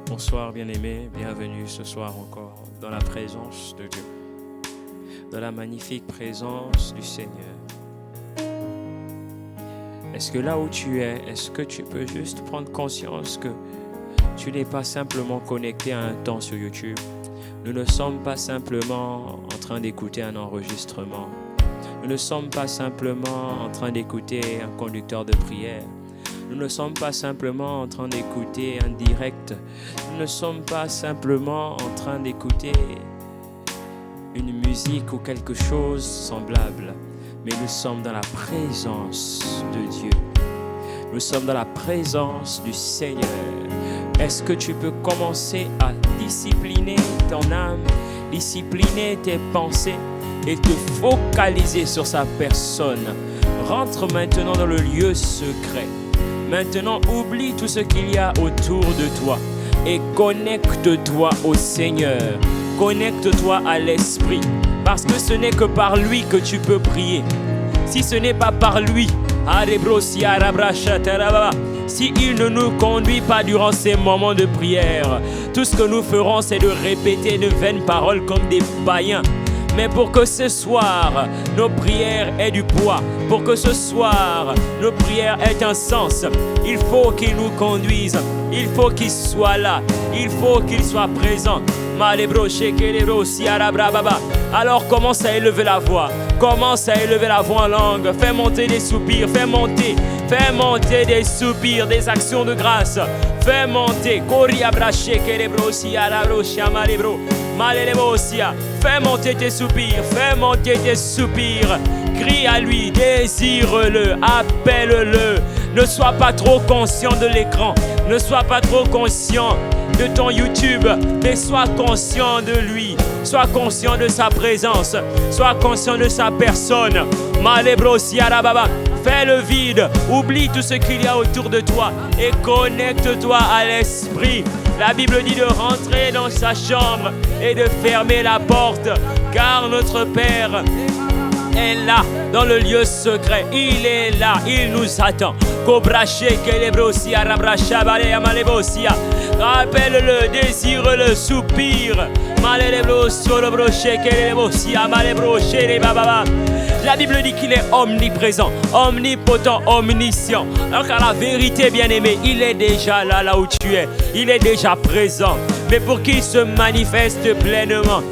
Bonsoir bien-aimés, bienvenue ce soir encore dans la présence de Dieu, dans la magnifique présence du Seigneur. Est-ce que là où tu es, est-ce que tu peux juste prendre conscience que tu n'es pas simplement connecté à un temps sur YouTube? Nous ne sommes pas simplement en train d'écouter un enregistrement. Nous ne sommes pas simplement en train d'écouter un conducteur de prière. Nous ne sommes pas simplement en train d'écouter un direct. Nous ne sommes pas simplement en train d'écouter une musique ou quelque chose semblable. Mais nous sommes dans la présence de Dieu. Nous sommes dans la présence du Seigneur. Est-ce que tu peux commencer à discipliner ton âme, discipliner tes pensées et te focaliser sur sa personne? Rentre maintenant dans le lieu secret. Maintenant, oublie tout ce qu'il y a autour de toi et connecte-toi au Seigneur. Connecte-toi à l'Esprit. Parce que ce n'est que par lui que tu peux prier. Si ce n'est pas par lui, si il ne nous conduit pas durant ces moments de prière, tout ce que nous ferons, c'est de répéter de vaines paroles comme des païens. Mais pour que ce soir, nos prières aient du poids, pour que ce soir, nos prières aient un sens, il faut qu'il nous conduise, il faut qu'il soit là, il faut qu'il soit présent. Alors commence à élever la voix, commence à élever la voix en langue, fais monter des soupirs, fais monter des soupirs, des actions de grâce, fais monter, fais monter tes soupirs, crie à lui, désire-le, appelle-le. Ne sois pas trop conscient de l'écran, ne sois pas trop conscient de ton YouTube, mais sois conscient de lui, sois conscient de sa présence, sois conscient de sa personne. Fais le vide, oublie tout ce qu'il y a autour de toi et connecte-toi à l'Esprit. La Bible dit de rentrer dans sa chambre et de fermer la porte, car notre Père est là, dans le lieu secret. Il est là, il nous attend. Rappelle-le, désire-le, soupire. La Bible dit qu'il est omniprésent, omnipotent, omniscient. Alors qu'à la vérité, bien-aimé, il est déjà là, là où tu es. Il est déjà présent. Mais pour qu'il se manifeste pleinement,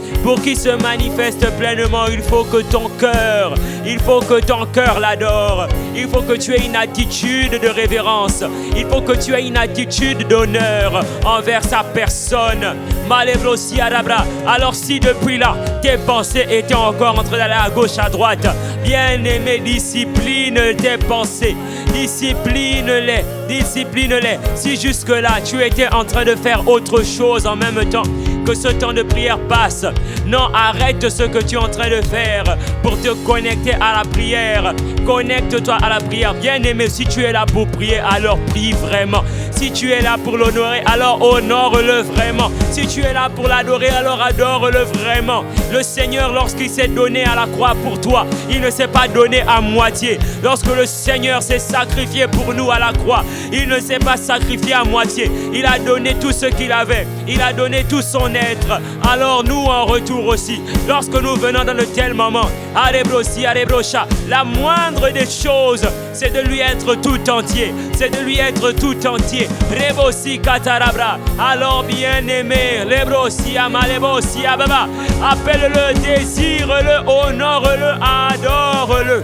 il faut que ton cœur l'adore. Il faut que tu aies une attitude de révérence. Il faut que tu aies une attitude d'honneur envers sa personne. Alors si depuis là, tes pensées étaient encore en train d'aller à gauche, à droite, bien-aimé, discipline tes pensées. Discipline-les. Si jusque-là, tu étais en train de faire autre chose en même temps que ce temps de prière passe, non, arrête ce que tu es en train de faire pour te connecter à la prière. Connecte-toi à la prière. Bien-aimé, si tu es là pour prier, alors prie vraiment. Si tu es là pour l'honorer, alors honore-le vraiment. Si tu es là pour l'adorer, alors adore-le vraiment. Le Seigneur, lorsqu'il s'est donné à la croix pour toi, il ne s'est pas donné à moitié. Lorsque le Seigneur s'est sacrifié pour nous à la croix, il ne s'est pas sacrifié à moitié. Il a donné tout ce qu'il avait. Il a donné tout son être. Alors nous, en retour aussi, lorsque nous venons dans de tels moments, la moindre des choses, c'est de lui être tout entier. C'est de lui être tout entier. Alors bien-aimé, appelle-le, désire-le, honore-le, adore-le.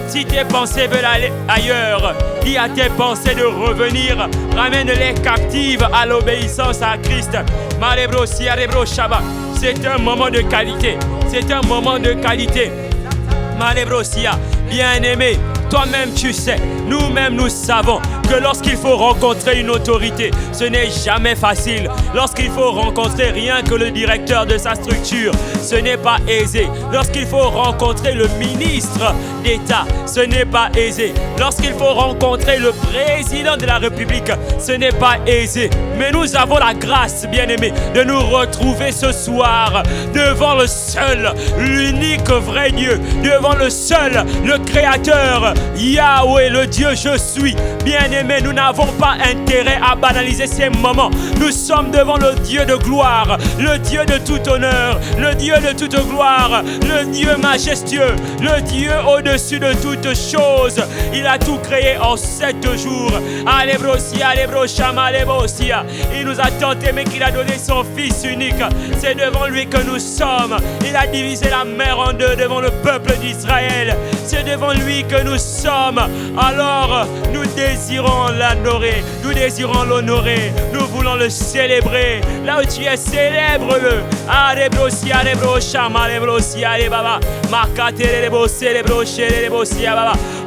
Si tes pensées veulent aller ailleurs, dis à tes pensées de revenir. Ramène-les captives à l'obéissance à Christ. C'est un moment de qualité. C'est un moment de qualité. Bien-aimé, toi-même tu sais, nous-mêmes nous savons que lorsqu'il faut rencontrer une autorité, ce n'est jamais facile. Lorsqu'il faut rencontrer rien que le directeur de sa structure, ce n'est pas aisé. Lorsqu'il faut rencontrer le ministre d'État, ce n'est pas aisé. Lorsqu'il faut rencontrer le président de la République, ce n'est pas aisé. Mais nous avons la grâce, bien-aimés, de nous retrouver ce soir devant le seul, l'unique vrai Dieu, devant le seul, le Créateur, Yahweh, le Dieu je suis. Bien-aimés, nous n'avons pas intérêt à banaliser ces moments. Nous sommes devant le Dieu de gloire, le Dieu de tout honneur, le Dieu de toute gloire, le Dieu majestueux, le Dieu au-dessus de toutes choses. Il a tout créé en 7 jours. Alebrosia, alebroshama, alebrosia. Il nous a tant aimé qu'il a donné son Fils unique. C'est devant lui que nous sommes. Il a divisé la mer en deux devant le peuple d'Israël. C'est devant lui que nous sommes. Alors, nous désirons l'adorer. Nous désirons l'honorer. Nous voulons le célébrer. Là où tu es, célèbre-le. Alebrosia, alebroshama, alebrosia, alebaba.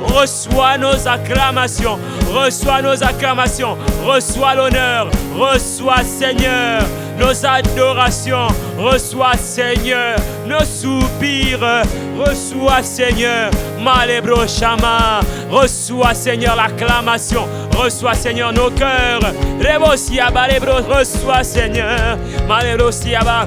Reçois nos acclamations, reçois nos acclamations, reçois l'honneur, reçois Seigneur nos adorations, reçois Seigneur nos soupirs, reçois Seigneur Malebro Shama, reçois Seigneur l'acclamation, reçois Seigneur nos cœurs, Rebosiaba Lebro, reçois Seigneur Malebro Siaba,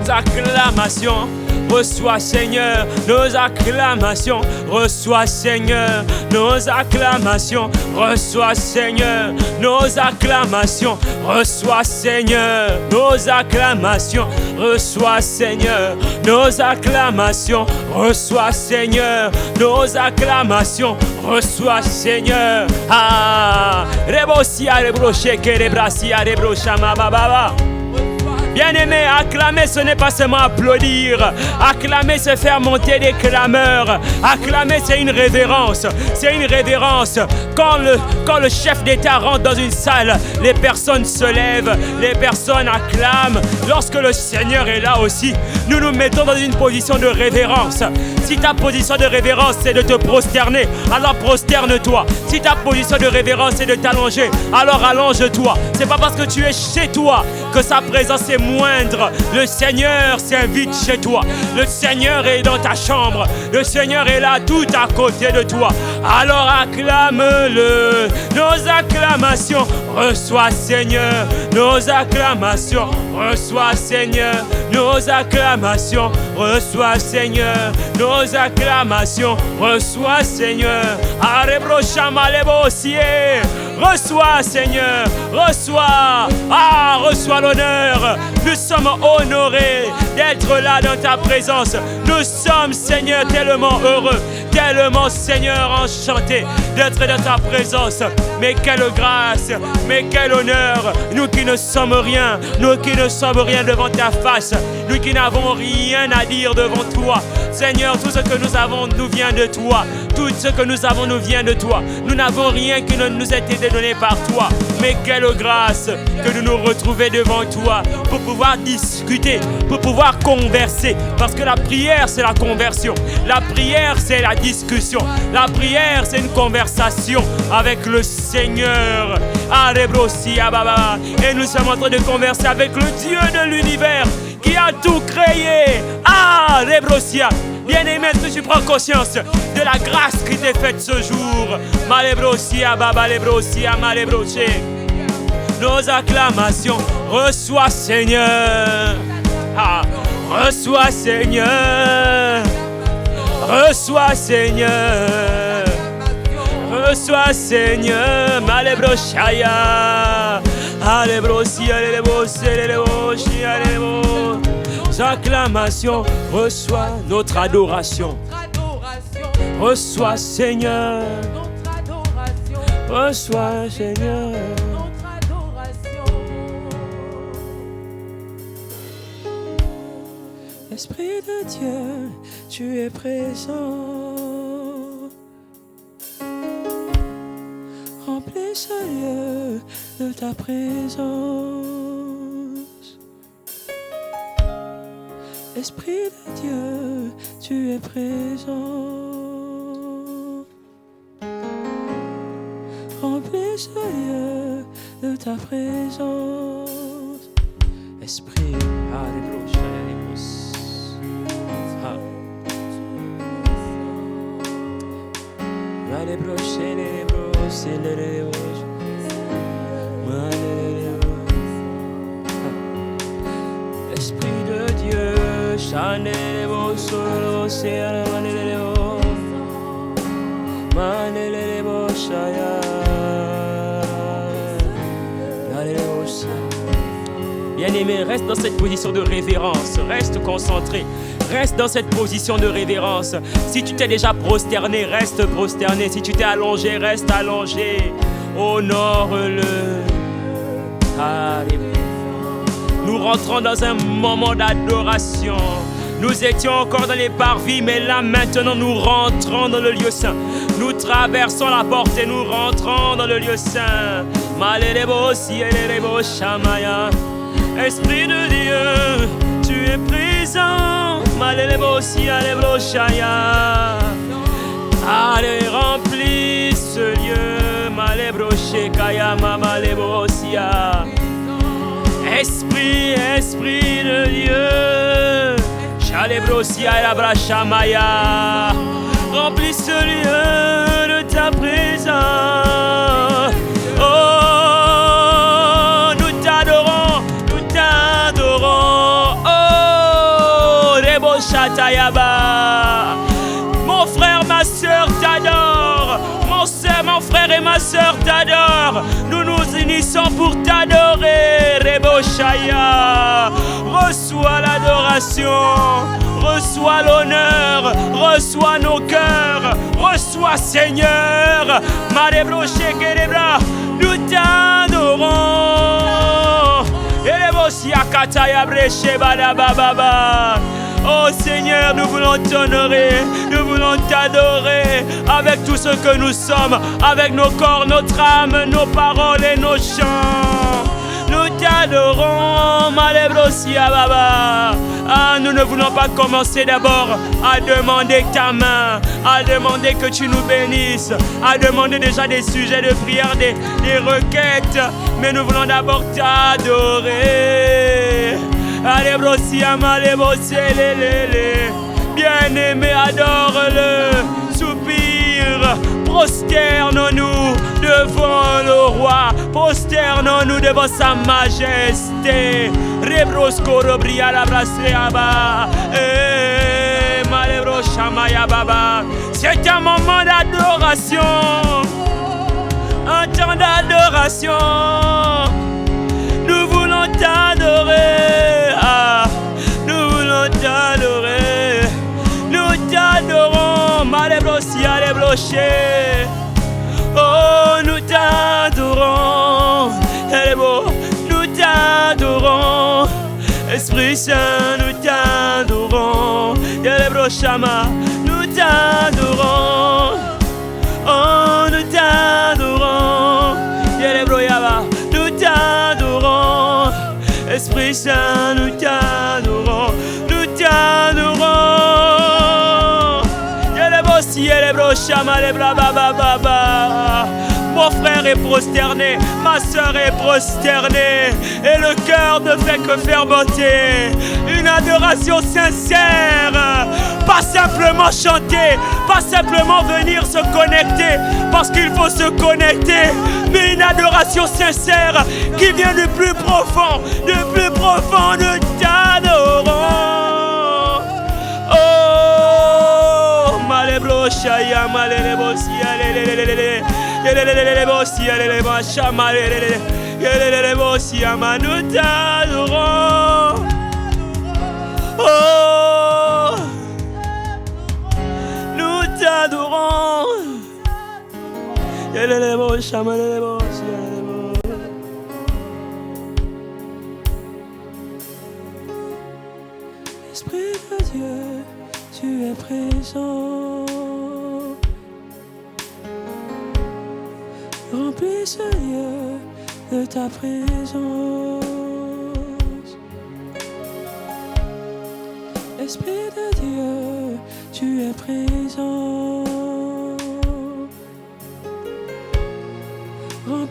acclamations. Reçois Seigneur nos acclamations, reçois Seigneur nos acclamations, reçois Seigneur nos acclamations, reçois Seigneur nos acclamations, reçois Seigneur nos acclamations, reçois Seigneur nos acclamations, reçois Seigneur. Ah, rebosia rebroche que rebrasia rebrochama baba. Bien-aimé, acclamer, ce n'est pas seulement applaudir. Acclamer, c'est faire monter des clameurs. Acclamer, c'est une révérence. C'est une révérence. Quand le chef d'État rentre dans une salle, les personnes se lèvent, les personnes acclament. Lorsque le Seigneur est là aussi, nous nous mettons dans une position de révérence. Si ta position de révérence, c'est de te prosterner, alors prosterne-toi. Si ta position de révérence, c'est de t'allonger, alors allonge-toi. C'est pas parce que tu es chez toi que sa présence est moindre. Le Seigneur s'invite chez toi. Le Seigneur est dans ta chambre. Le Seigneur est là tout à côté de toi. Alors acclame-le. Nos acclamations, reçois Seigneur. Nos acclamations, reçois Seigneur. Nos acclamations, reçois Seigneur. Nos acclamations, reçois Seigneur. Reçois Seigneur. Reçois. Ah, reçois l'honneur. Nous sommes honorés d'être là dans ta présence. Nous sommes, Seigneur, tellement heureux, tellement, Seigneur, enchantés d'être dans ta présence. Mais quelle grâce, mais quel honneur. Nous qui ne sommes rien, nous qui ne sommes rien devant ta face, nous qui n'avons rien à dire devant toi. Seigneur, tout ce que nous avons nous vient de toi. Tout ce que nous avons nous vient de toi. Nous n'avons rien qui ne nous a été donné par toi. Mais quelle grâce que de nous retrouver devant toi pour pouvoir discuter, pour pouvoir converser. Parce que la prière, c'est la conversion. La prière, c'est la discussion. La prière, c'est une conversation avec le Seigneur. Et nous sommes en train de converser avec le Dieu de l'univers qui a tout créé. Ah, Rebrosia. Bien-aimé, est-ce que tu prends conscience de la grâce qui t'est faite ce jour? Malebrosia, Baba Lebrosia, Malebroche. Nos acclamations, reçois Seigneur. Ah, reçois Seigneur. Reçois Seigneur. Reçois Seigneur. Malebroshaya. Alebrosia, Alebrosia, Alebrosia, Alebrosia. Acclamations, reçois notre adoration. Reçois Seigneur. Reçois Seigneur. Esprit de Dieu, tu es présent. Remplis ce lieu de ta présence. Esprit de Dieu, tu es présent. remplis ce lieu de ta présence. Esprit, Esprit de Dieu, Chanelebo solo Seanelebo Manelebo Shaya. Bien-aimé, reste dans cette position de révérence, reste concentré, reste dans cette position de révérence. Si tu t'es déjà prosterné, reste prosterné. Si tu t'es allongé, reste allongé. Honore-le. Alléluia. Nous rentrons dans un moment d'adoration. Nous étions encore dans les parvis, mais là maintenant nous rentrons dans le lieu saint. Nous traversons la porte et nous rentrons dans le lieu saint. Malelebo sielebo shamaya. Esprit de Dieu, tu es présent. Malelebo sielebo shaya. Allez, remplis ce lieu. Malebro shekaya mamalebo sia. Esprit, Esprit de Dieu, Chalebrosia et la Brachamaya, remplis ce lieu de ta présence. Oh, nous t'adorons, oh, Rebo Chatayaba. Mon frère, ma soeur t'adore. Mon frère et ma soeur t'adorent. Nous nous unissons pour t'adorer. Rebo Shaya. Reçois l'adoration. Reçois l'honneur. Reçois nos cœurs. Reçois Seigneur. Marebro Shekerebra. Nous t'adorons. Rebo Siakataya Breche Badababa. Oh Seigneur, nous voulons t'honorer, nous voulons t'adorer avec tout ce que nous sommes, avec nos corps, notre âme, nos paroles et nos chants. Nous t'adorons, Malebrosia Baba. Ah, nous ne voulons pas commencer d'abord à demander ta main, à demander que tu nous bénisses, à demander déjà des sujets de prière, des requêtes, mais nous voulons d'abord t'adorer. Allez, brosia, bien-aimé, adore-le, soupire, prosternons-nous devant le roi, prosternons-nous devant sa majesté. Rebrosco robria la brasseaba, malebro shamaya baba. C'est un moment d'adoration, un temps d'adoration. Nous voulons t'adorer, nous voulons t'adorer, nous t'adorons, malebrosia les blochés. Oh, nous t'adorons, elle est beau, nous t'adorons, Esprit Saint, nous t'adorons, elle est brochama, nous t'adorons, oh, nous t'adorons, elle est broyaba. Nous t'adorons, Esprit Saint, nous t'adorons, nous t'adorons. Mon frère est prosterné, ma soeur est prosternée, et le cœur ne fait que fermenter. Une adoration sincère, pas simplement chanter, pas simplement venir se connecter, parce qu'il faut se connecter, mais une adoration sincère qui vient du plus profond, nous t'adorons. Oh, malebro shaya malebo sia lelelelele lelelelele sia lelele machama lelele lelelelele sia nous t'adorons. Oh, nous t'adorons. Lelelelele chama lelele sia lelele. Esprit de Dieu, tu es présent. Remplis ce lieu de ta présence. Esprit de Dieu, tu es présent.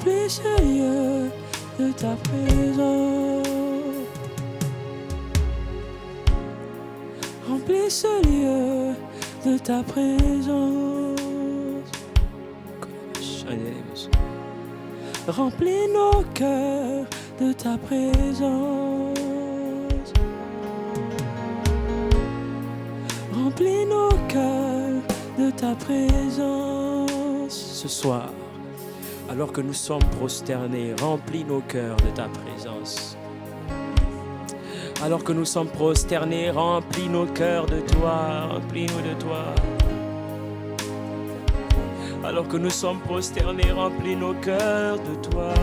Remplis ce lieu de ta présence. Remplis ce lieu de ta présence. Remplis nos cœurs de ta présence. Remplis nos cœurs de ta présence. Ce soir, alors que nous sommes prosternés, remplis nos cœurs de ta présence. Alors que nous sommes prosternés, remplis nos cœurs de toi, remplis-nous de toi. Alors que nous sommes prosternés, remplis nos cœurs de toi.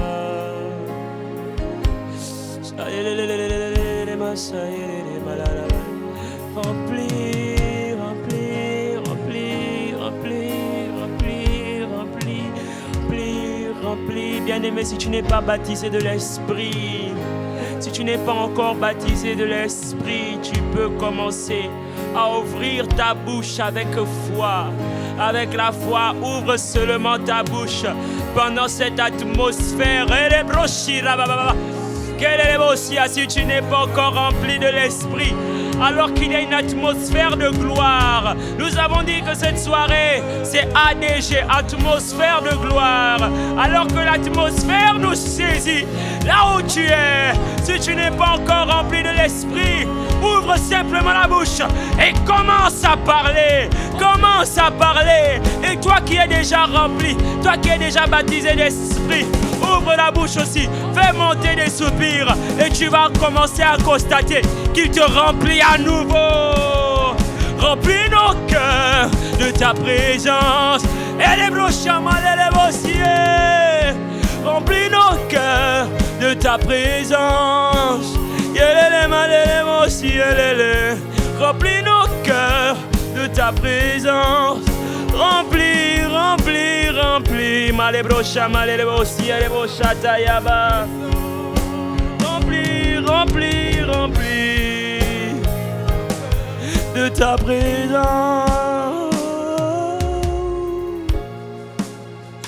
Remplis, remplis, remplis, remplis, remplis, remplis, remplis, remplis. Bien-aimé, si tu n'es pas baptisé de l'Esprit, si tu n'es pas encore baptisé de l'Esprit, tu peux commencer à ouvrir ta bouche avec foi. Avec la foi, ouvre seulement ta bouche pendant cette atmosphère. Si tu n'es pas encore rempli de l'Esprit, alors qu'il y a une atmosphère de gloire. Nous avons dit que cette soirée, c'est ADG, atmosphère de gloire. Alors que l'atmosphère nous saisit, là où tu es, si tu n'es pas encore rempli de l'Esprit, ouvre simplement la bouche et commence à parler. Commence à parler. Et toi qui es déjà rempli, toi qui es déjà baptisé d'Esprit, ouvre la bouche aussi, fais monter des soupirs et tu vas commencer à constater qu'il te remplit à nouveau. Remplis nos cœurs de ta présence. Et les brochamas, les bossiers. Remplis nos cœurs de ta présence. Remplis nos cœurs de ta présence. Remplis, remplis, remplis. Malebrochama, les bossiers, les brochatayaba. Remplis, remplis, remplis de ta présence.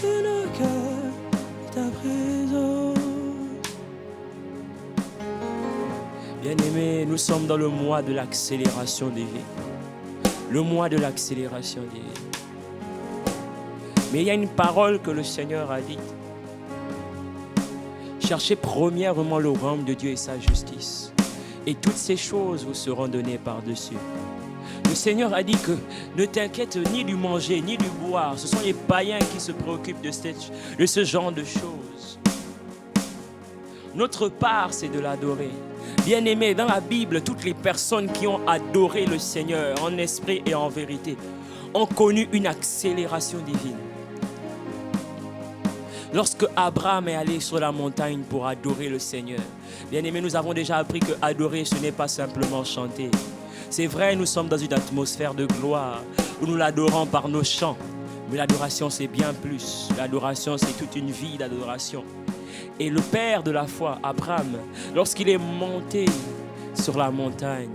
Et le cœur de ta présence. Bien-aimés, nous sommes dans le mois de l'accélération divine. Le mois de l'accélération divine. Mais il y a une parole que le Seigneur a dite. Cherchez premièrement le royaume de Dieu et sa justice. Et toutes ces choses vous seront données par-dessus. Le Seigneur a dit que ne t'inquiète ni du manger ni du boire. Ce sont les païens qui se préoccupent de ce genre de choses. Notre part, c'est de l'adorer. Bien-aimés, dans la Bible, toutes les personnes qui ont adoré le Seigneur en esprit et en vérité ont connu une accélération divine. Lorsque Abraham est allé sur la montagne pour adorer le Seigneur, bien-aimés, nous avons déjà appris que adorer, ce n'est pas simplement chanter. C'est vrai, nous sommes dans une atmosphère de gloire où nous l'adorons par nos chants. Mais l'adoration, c'est bien plus. L'adoration, c'est toute une vie d'adoration. Et le père de la foi, Abraham, lorsqu'il est monté sur la montagne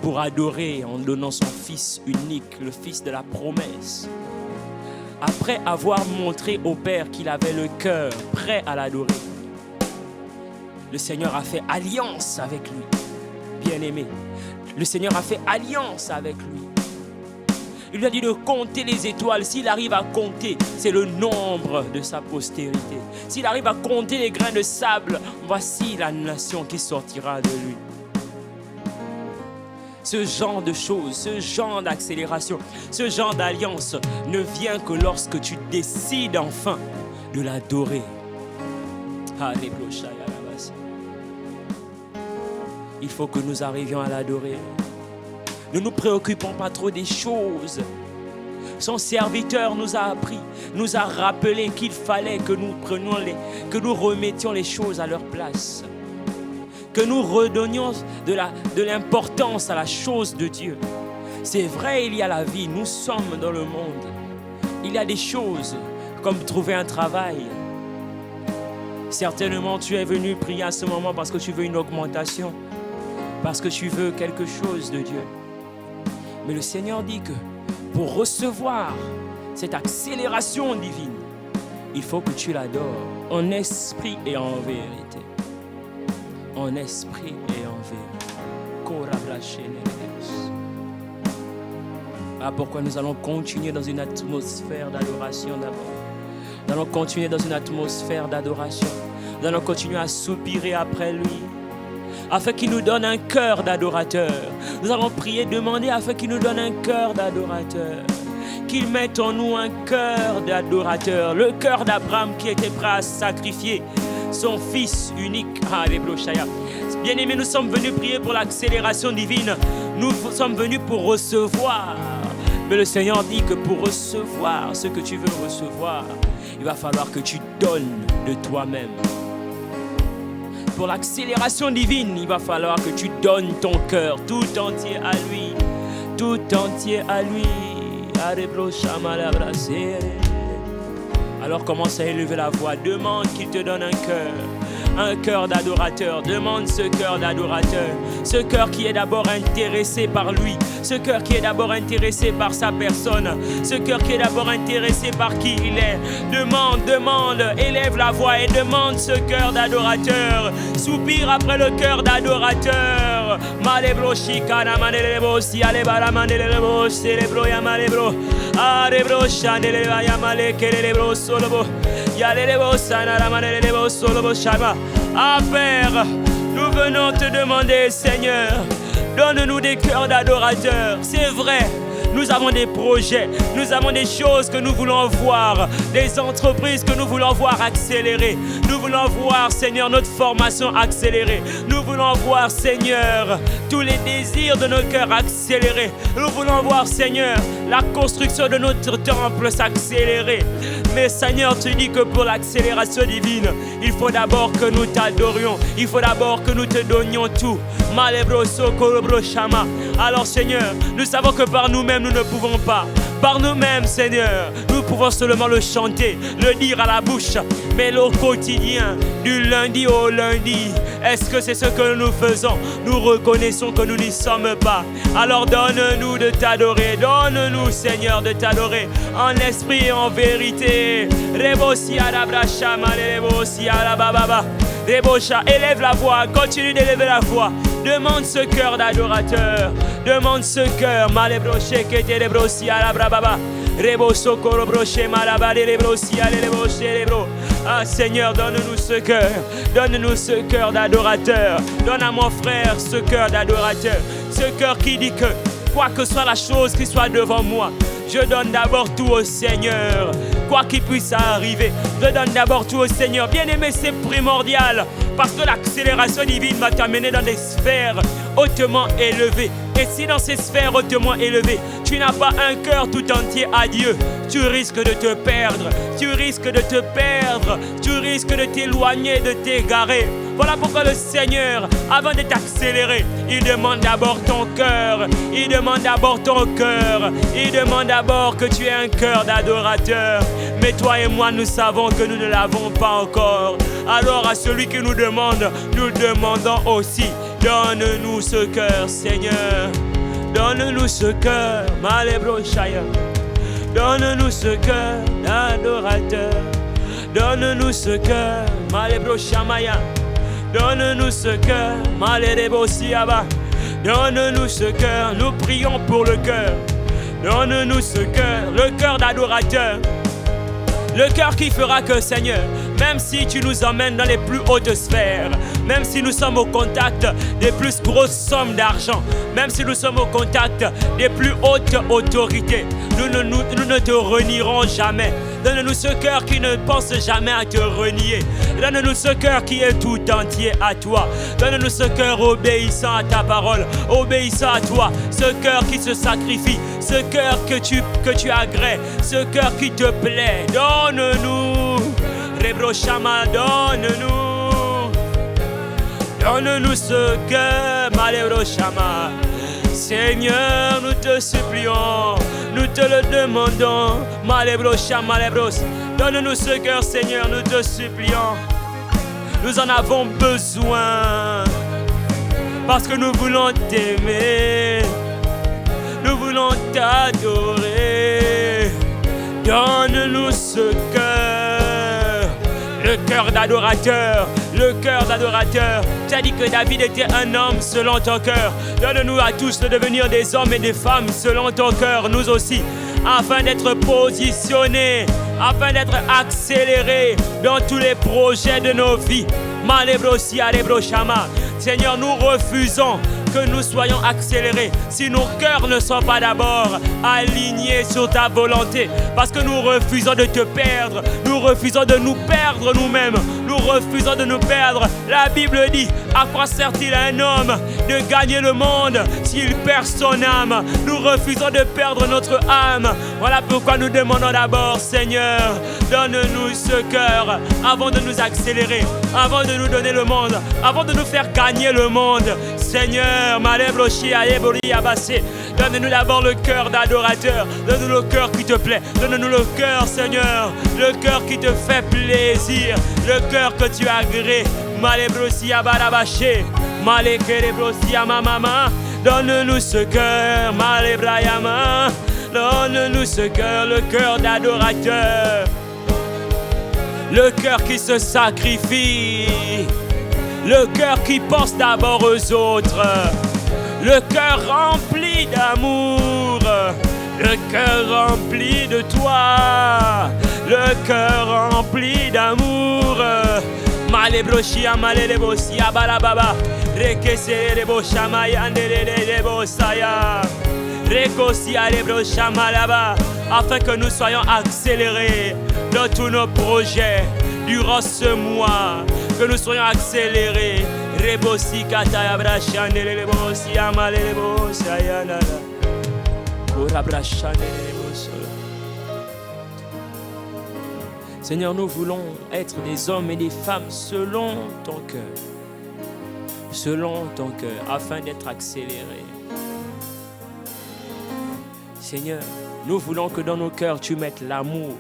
pour adorer en donnant son fils unique, le fils de la promesse, après avoir montré au Père qu'il avait le cœur prêt à l'adorer, le Seigneur a fait alliance avec lui. Bien-aimé, le Seigneur a fait alliance avec lui. Il lui a dit de compter les étoiles. S'il arrive à compter, c'est le nombre de sa postérité. S'il arrive à compter les grains de sable, voici la nation qui sortira de lui. Ce genre de choses, ce genre d'accélération, ce genre d'alliance ne vient que lorsque tu décides enfin de l'adorer. Il faut que nous arrivions à l'adorer. Ne nous préoccupons pas trop des choses. Son serviteur nous a appris, nous a rappelé qu'il fallait que nous que nous remettions les choses à leur place. Que nous redonnions de l'importance à la chose de Dieu. C'est vrai, il y a la vie, nous sommes dans le monde. Il y a des choses comme trouver un travail. Certainement, tu es venu prier à ce moment parce que tu veux une augmentation, parce que tu veux quelque chose de Dieu. Mais le Seigneur dit que pour recevoir cette accélération divine, Il faut que tu l'adores en esprit et en vérité. En esprit et en vérité. Ah, pourquoi nous allons continuer dans une atmosphère d'adoration d'abord. Nous allons continuer dans une atmosphère d'adoration. Nous allons continuer à soupirer après lui, afin qu'il nous donne un cœur d'adorateur. Nous allons prier, demander afin qu'il nous donne un cœur d'adorateur. Qu'il mette en nous un cœur d'adorateur. Le cœur d'Abraham qui était prêt à sacrifier son fils unique. Bien-aimés, nous sommes venus prier pour l'accélération divine. Nous sommes venus pour recevoir. Mais le Seigneur dit que pour recevoir ce que tu veux recevoir, il va falloir que tu donnes de toi-même. Pour l'accélération divine, il va falloir que tu donnes ton cœur tout entier à lui. Tout entier à lui. Alors commence à élever la voix. Demande qu'il te donne un cœur d'adorateur. Demande ce cœur d'adorateur. Ce cœur qui est d'abord intéressé par lui. Ce cœur qui est d'abord intéressé par sa personne. Ce cœur qui est d'abord intéressé par qui il est. Demande, élève la voix et demande ce cœur d'adorateur. Soupire après le cœur d'adorateur. Malebro shikana manelebo si alebara manelebo celebro ya malebro. Arebro chaneleba ya malekelebro solobo. Yalelebo sanara manelebo solobo shama. Ah Père, nous venons te demander, Seigneur, donne-nous des cœurs d'adorateurs. C'est vrai, nous avons des projets, nous avons des choses que nous voulons voir, des entreprises que nous voulons voir accélérer. Nous voulons voir, Seigneur, notre formation accélérée. Nous voulons voir, Seigneur, tous les désirs de nos cœurs accélérés. Nous voulons voir, Seigneur, la construction de notre temple s'accélérer. Mais Seigneur, tu dis que pour l'accélération divine, il faut d'abord que nous t'adorions. Il faut d'abord que nous te donnions tout. Malebro sokorobro shama. Alors Seigneur, nous savons que par nous-mêmes, nous ne pouvons pas. Par nous-mêmes, Seigneur, nous pouvons seulement le chanter, le dire à la bouche. Mais au quotidien, du lundi au lundi, est-ce que c'est ce que nous faisons? Nous reconnaissons que nous n'y sommes pas. Alors donne-nous de t'adorer. Donne-nous, Seigneur, de t'adorer en esprit et en vérité. Élève la voix, continue d'élever la voix. Demande ce cœur d'adorateur. Demande ce cœur. Ah Seigneur, donne-nous ce cœur. Donne-nous ce cœur d'adorateur. Donne à mon frère ce cœur d'adorateur. Ce cœur qui dit que quoi que soit la chose qui soit devant moi, je donne d'abord tout au Seigneur. Quoi qu'il puisse arriver, je donne d'abord tout au Seigneur. Bien-aimé, c'est primordial. Parce que l'accélération divine va t'amener dans des sphères hautement élevées. Et si dans ces sphères hautement élevées, tu n'as pas un cœur tout entier à Dieu, tu risques de te perdre. Tu risques de te perdre. Tu risques de t'éloigner, de t'égarer. Voilà pourquoi le Seigneur, avant de t'accélérer, il demande d'abord ton cœur. Il demande d'abord ton cœur. Il demande d'abord que tu aies un cœur d'adorateur. Mais toi et moi, nous savons que nous ne l'avons pas encore. Alors à celui qui nous demande, nous demandons aussi. Donne-nous ce cœur, Seigneur. Donne-nous ce cœur, Malebro Shaya. Donne-nous ce cœur d'adorateur. Donne-nous ce cœur, Malebro Shamaya. Donne-nous ce cœur, Malebro Siaba. Donne-nous ce cœur, nous prions pour le cœur. Donne-nous ce cœur, le cœur d'adorateur. Le cœur qui fera que, Seigneur, même si tu nous emmènes dans les plus hautes sphères, même si nous sommes au contact des plus grosses sommes d'argent, même si nous sommes au contact des plus hautes autorités, nous ne te renierons jamais. Donne-nous ce cœur qui ne pense jamais à te renier. Donne-nous ce cœur qui est tout entier à toi. Donne-nous ce cœur obéissant à ta parole, obéissant à toi. Ce cœur qui se sacrifie, ce cœur que tu agrées, ce cœur qui te plaît. Donne-nous, Rebro Shama, donne-nous. Donne-nous ce cœur, Malebro Shama. Seigneur, nous te supplions, nous te le demandons. Malebro Shama, Malebros. Donne-nous ce cœur, Seigneur, nous te supplions. Nous en avons besoin, parce que nous voulons t'aimer, nous voulons t'adorer. Donne-nous ce cœur. le cœur d'adorateur, le cœur d'adorateur. Tu as dit que David était un homme selon ton cœur. Donne-nous à tous de devenir des hommes et des femmes selon ton cœur, nous aussi, afin d'être positionnés, afin d'être accélérés dans tous les projets de nos vies. Seigneur, nous refusons que nous soyons accélérés si nos cœurs ne sont pas d'abord alignés sur ta volonté, parce que nous refusons de te perdre, nous refusons de nous perdre nous-mêmes, nous refusons de nous perdre. La Bible dit: à quoi sert-il à un homme de gagner le monde s'il perd son âme? Nous refusons de perdre notre âme. Voilà pourquoi nous demandons d'abord, Seigneur, donne-nous ce cœur avant de nous accélérer, avant de nous donner le monde, avant de nous faire gagner le monde. Seigneur, donne-nous d'abord le cœur d'adorateur, donne-nous le cœur qui te plaît, donne-nous le cœur, Seigneur, le cœur qui te fait plaisir, le cœur que tu agrées. Donne-nous ce cœur, donne-nous ce cœur, le cœur d'adorateur, le cœur qui se sacrifie, le cœur qui pense d'abord aux autres, le cœur rempli d'amour, le cœur rempli de toi, le cœur rempli d'amour. Malebroshia, malebosia, balababa, rekese rebosha mayandele lebosaya, rekosia rebosha malaba, afin que nous soyons accélérés dans tous nos projets durant ce mois, que nous soyons accélérés. Rebosi kataya brashandele lebosia malebosaya nala, ora brashandele lebosia. Seigneur, nous voulons être des hommes et des femmes selon ton cœur, afin d'être accélérés. Seigneur, nous voulons que dans nos cœurs, tu mettes l'amour.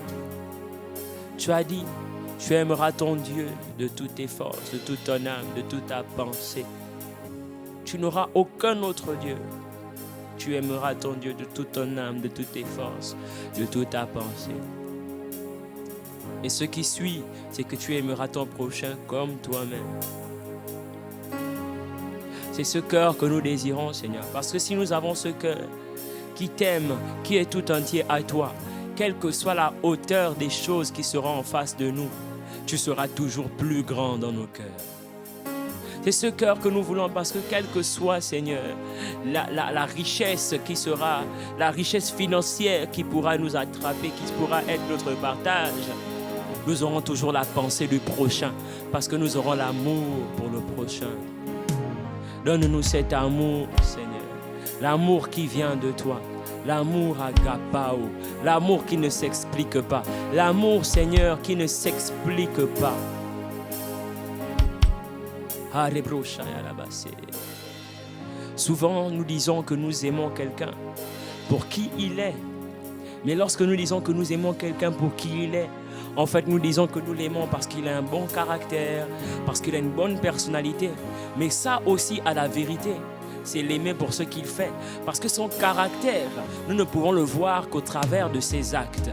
Tu as dit, tu aimeras ton Dieu de toutes tes forces, de toute ton âme, de toute ta pensée. Tu n'auras aucun autre Dieu. Tu aimeras ton Dieu de toute ton âme, de toutes tes forces, de toute ta pensée. Et ce qui suit, c'est que tu aimeras ton prochain comme toi-même. C'est ce cœur que nous désirons, Seigneur. Parce que si nous avons ce cœur qui t'aime, qui est tout entier à toi, quelle que soit la hauteur des choses qui seront en face de nous, tu seras toujours plus grand dans nos cœurs. C'est ce cœur que nous voulons, parce que quelle que soit, Seigneur, la richesse qui sera, la richesse financière qui pourra nous attraper, qui pourra être notre partage, nous aurons toujours la pensée du prochain, parce que nous aurons l'amour pour le prochain. Donne-nous cet amour, Seigneur, l'amour qui vient de toi, l'amour agapao, l'amour qui ne s'explique pas, l'amour, Seigneur, qui ne s'explique pas. Souvent, nous disons que nous aimons quelqu'un pour qui il est. Mais lorsque nous disons que nous aimons quelqu'un pour qui il est, en fait, nous disons que nous l'aimons parce qu'il a un bon caractère, parce qu'il a une bonne personnalité. Mais ça aussi, à la vérité, c'est l'aimer pour ce qu'il fait. Parce que son caractère, nous ne pouvons le voir qu'au travers de ses actes.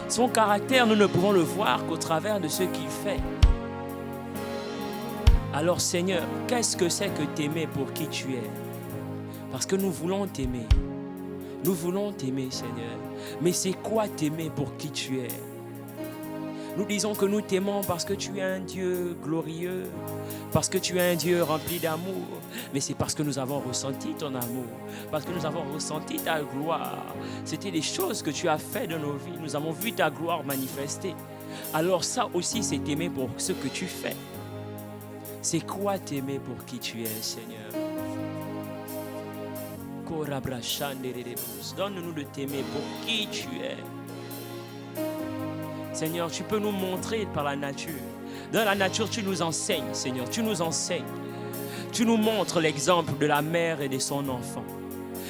Son caractère, nous ne pouvons le voir qu'au travers de ce qu'il fait. Alors Seigneur, qu'est-ce que c'est que t'aimer pour qui tu es? Parce que nous voulons t'aimer. Nous voulons t'aimer, Seigneur. Mais c'est quoi t'aimer pour qui tu es? Nous disons que nous t'aimons parce que tu es un Dieu glorieux, parce que tu es un Dieu rempli d'amour. Mais c'est parce que nous avons ressenti ton amour, parce que nous avons ressenti ta gloire. C'était des choses que tu as fait dans nos vies. Nous avons vu ta gloire manifester. Alors ça aussi, c'est t'aimer pour ce que tu fais. C'est quoi t'aimer pour qui tu es, Seigneur? Donne-nous de t'aimer pour qui tu es. Seigneur, tu peux nous montrer par la nature. Dans la nature, tu nous enseignes, Seigneur. Tu nous enseignes. Tu nous montres l'exemple de la mère et de son enfant.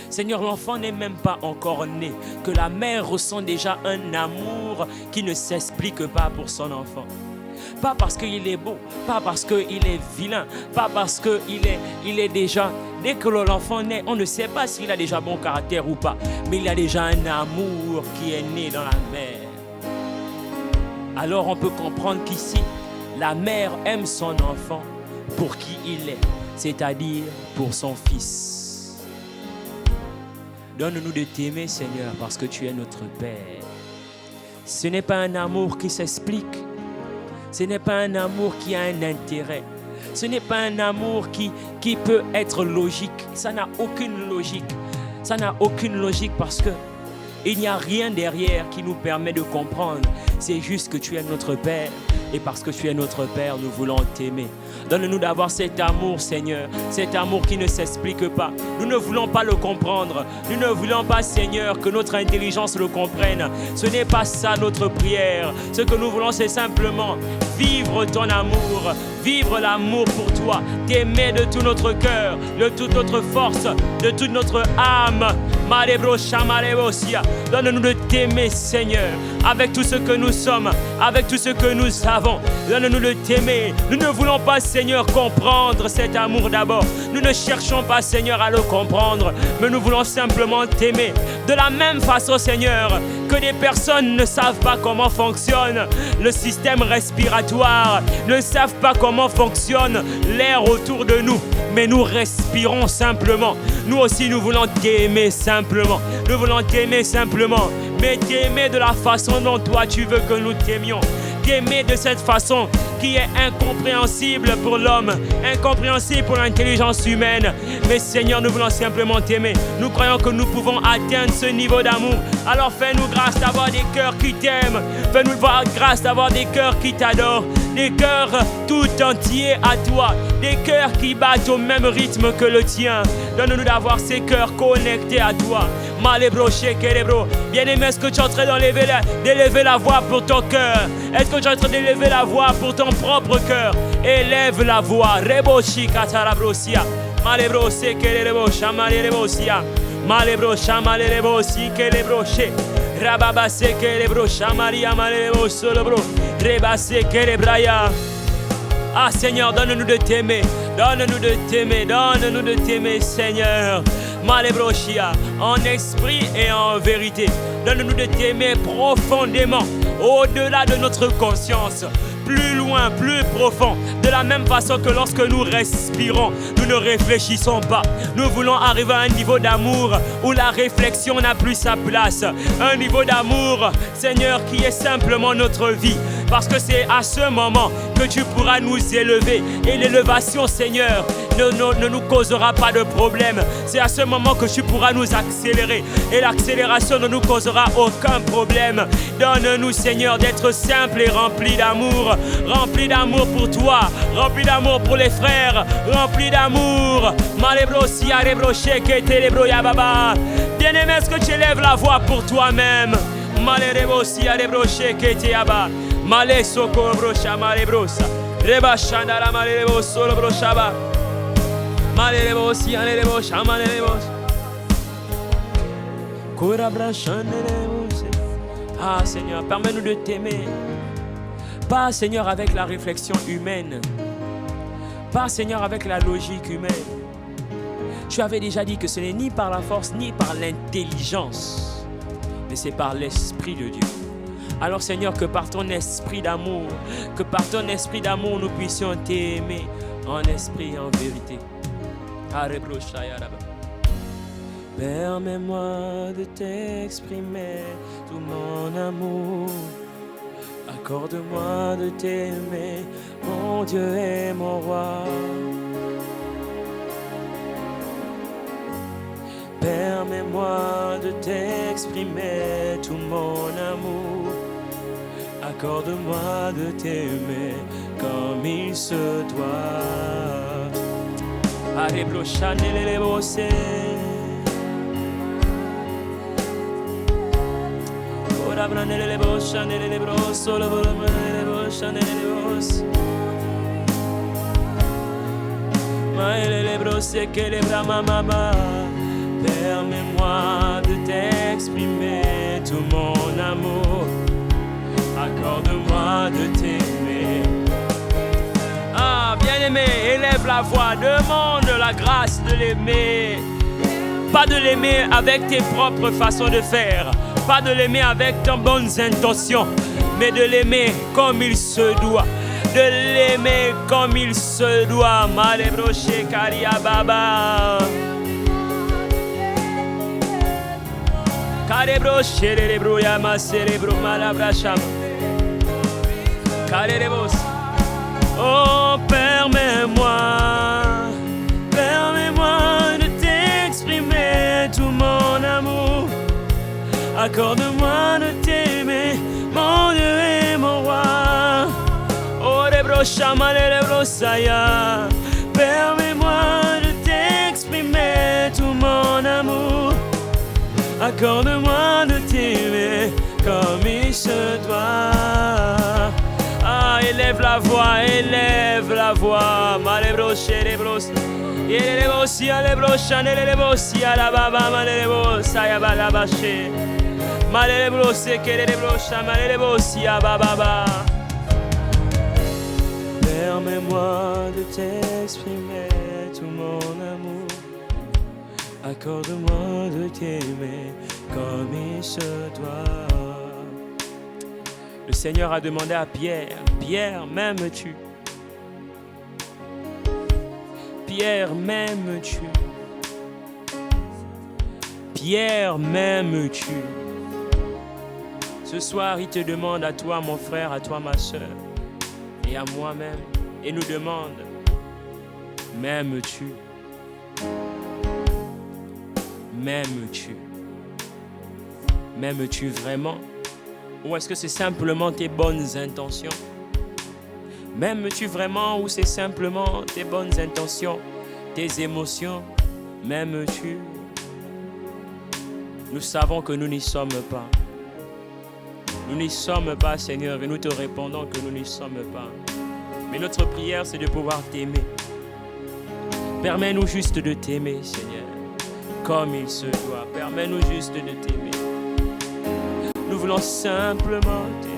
Seigneur, l'enfant n'est même pas encore né, que la mère ressent déjà un amour qui ne s'explique pas pour son enfant. Pas parce qu'il est beau, pas parce qu'il est vilain, pas parce qu'il est déjà... Dès que l'enfant naît, on ne sait pas s'il a déjà bon caractère ou pas, mais il a déjà un amour qui est né dans la mère. alors on peut comprendre qu'ici, la mère aime son enfant pour qui il est, c'est-à-dire pour son fils. Donne-nous de t'aimer, Seigneur, parce que tu es notre Père. Ce n'est pas un amour qui s'explique. Ce n'est pas un amour qui a un intérêt. Ce n'est pas un amour qui peut être logique. Ça n'a aucune logique. Ça n'a aucune logique parce que il n'y a rien derrière qui nous permet de comprendre. C'est juste que tu es notre Père. Et parce que tu es notre Père, nous voulons t'aimer. Donne-nous d'avoir cet amour, Seigneur. Cet amour qui ne s'explique pas. Nous ne voulons pas le comprendre. Nous ne voulons pas, Seigneur, que notre intelligence le comprenne. Ce n'est pas ça notre prière. Ce que nous voulons, c'est simplement vivre ton amour. Vivre l'amour pour toi. T'aimer de tout notre cœur, de toute notre force, de toute notre âme. Donne-nous de t'aimer, Seigneur, avec tout ce que nous sommes, avec tout ce que nous avons. Donne-nous de t'aimer. Nous ne voulons pas, Seigneur, comprendre cet amour d'abord. Nous ne cherchons pas, Seigneur, à le comprendre, mais nous voulons simplement t'aimer. De la même façon, Seigneur, que des personnes ne savent pas comment fonctionne le système respiratoire, ne savent pas comment fonctionne l'air autour de nous, mais nous respirons simplement. Nous aussi, nous voulons t'aimer simplement. Nous voulons t'aimer simplement, mais t'aimer de la façon dont toi tu veux que nous t'aimions. T'aimer de cette façon qui est incompréhensible pour l'homme, incompréhensible pour l'intelligence humaine. Mais Seigneur, nous voulons simplement t'aimer. Nous croyons que nous pouvons atteindre ce niveau d'amour. Alors fais-nous grâce d'avoir des cœurs qui t'aiment. Fais-nous grâce d'avoir des cœurs qui t'adorent. Des cœurs tout entiers à toi. Des cœurs qui battent au même rythme que le tien. Donne-nous d'avoir ces cœurs connectés à toi. Malébro, Shekelebro. Bien-aimé, est-ce que tu es en train d'élever la voix pour ton cœur? Est-ce que tu es en train d'élever la voix pour ton propre cœur? Élève la voix. Rebo Shikatarabrosia. Malébro, Shekelebro, Shamalebosia. Malébro, Shamalebo, Sikelebro, She. Rababa, Sekelebro, Shamaria, Malebo, Solobro. Reba, Sekelebraya. Ah Seigneur, donne-nous de t'aimer. Donne-nous de t'aimer. Donne-nous de t'aimer, Seigneur. Malébrochia, en esprit et en vérité. Donne-nous de t'aimer profondément, au-delà de notre conscience, plus loin, plus profond. De la même façon que lorsque nous respirons, nous ne réfléchissons pas. Nous voulons arriver à un niveau d'amour où la réflexion n'a plus sa place. Un niveau d'amour, Seigneur, qui est simplement notre vie. Parce que c'est à ce moment que tu pourras nous élever. Et l'élevation, Seigneur, ne nous causera pas de problème. C'est à ce moment que tu pourras nous accélérer. Et l'accélération ne nous causera aucun problème. Donne-nous, Seigneur, d'être simples et remplis d'amour. Remplis d'amour pour toi. Remplis d'amour pour les frères. Remplis d'amour. Bien-aimé, est-ce que tu élèves la voix pour toi-même? Male soko brocha male brosa reba shandara male rebo solo brocha ba male rebo si ale rebo shamale rebo kora brachane rebo. Ah Seigneur, permets-nous de t'aimer. Pas Seigneur avec la réflexion humaine. Pas Seigneur avec la logique humaine. Tu avais déjà dit que ce n'est ni par la force ni par l'intelligence, mais c'est par l'Esprit de Dieu. Alors Seigneur, que par ton esprit d'amour, nous puissions t'aimer en esprit et en vérité. Permets-moi de t'exprimer tout mon amour. Accorde-moi de t'aimer, mon Dieu et mon roi. Permets-moi de t'exprimer tout mon amour. Accorde-moi de t'aimer comme il se doit. Arreblo chanel les bossé. Ora branel les boss chanel les bros solo les boss chanel les boss. Maël les bros c'est que les bras mama. Permets-moi de t'exprimer tout mon amour. Accorde-moi de t'aimer. Ah, bien-aimé, élève la voix, demande la grâce de l'aimer. Pas de l'aimer avec tes propres façons de faire, Pas de l'aimer avec de bonnes intentions, mais de l'aimer comme il se doit. De l'aimer comme il se doit. Malebroche Karia Baba. Karebroche Rebro Yama Cerebro Malabracham. Karebos. Oh, permets-moi de t'exprimer tout mon amour. Accorde-moi de t'aimer, mon Dieu et mon roi. Oh, Rebro Shama, Rebro Saya. Permets-moi de t'exprimer tout mon amour. Accorde-moi de t'aimer comme il se doit. Ah, élève la voix, Malebros, Erebros, Erebos, Alebros, Erebos, Alababa, Malebos, Ayabalabache, Malebros, Ekerebros, Malebos, Yababa. Permets-moi de t'exprimer tout mon amour. Accorde-moi de t'aimer comme il se doit. Le Seigneur a demandé à Pierre, Pierre, m'aimes-tu? Pierre, m'aimes-tu? Pierre, m'aimes-tu? Ce soir, il te demande à toi, mon frère, à toi, ma soeur, et à moi-même, et nous demande, m'aimes-tu? M'aimes-tu? M'aimes-tu vraiment? Ou est-ce que c'est simplement tes bonnes intentions? M'aimes-tu vraiment ou c'est simplement tes bonnes intentions, tes émotions? M'aimes-tu? Nous savons que nous n'y sommes pas. Nous n'y sommes pas, Seigneur, et nous te répondons que nous n'y sommes pas. Mais notre prière, c'est de pouvoir t'aimer. Permets-nous juste de t'aimer, Seigneur, comme il se doit. Permets-nous juste de t'aimer. Nous voulons simplement t'aimer.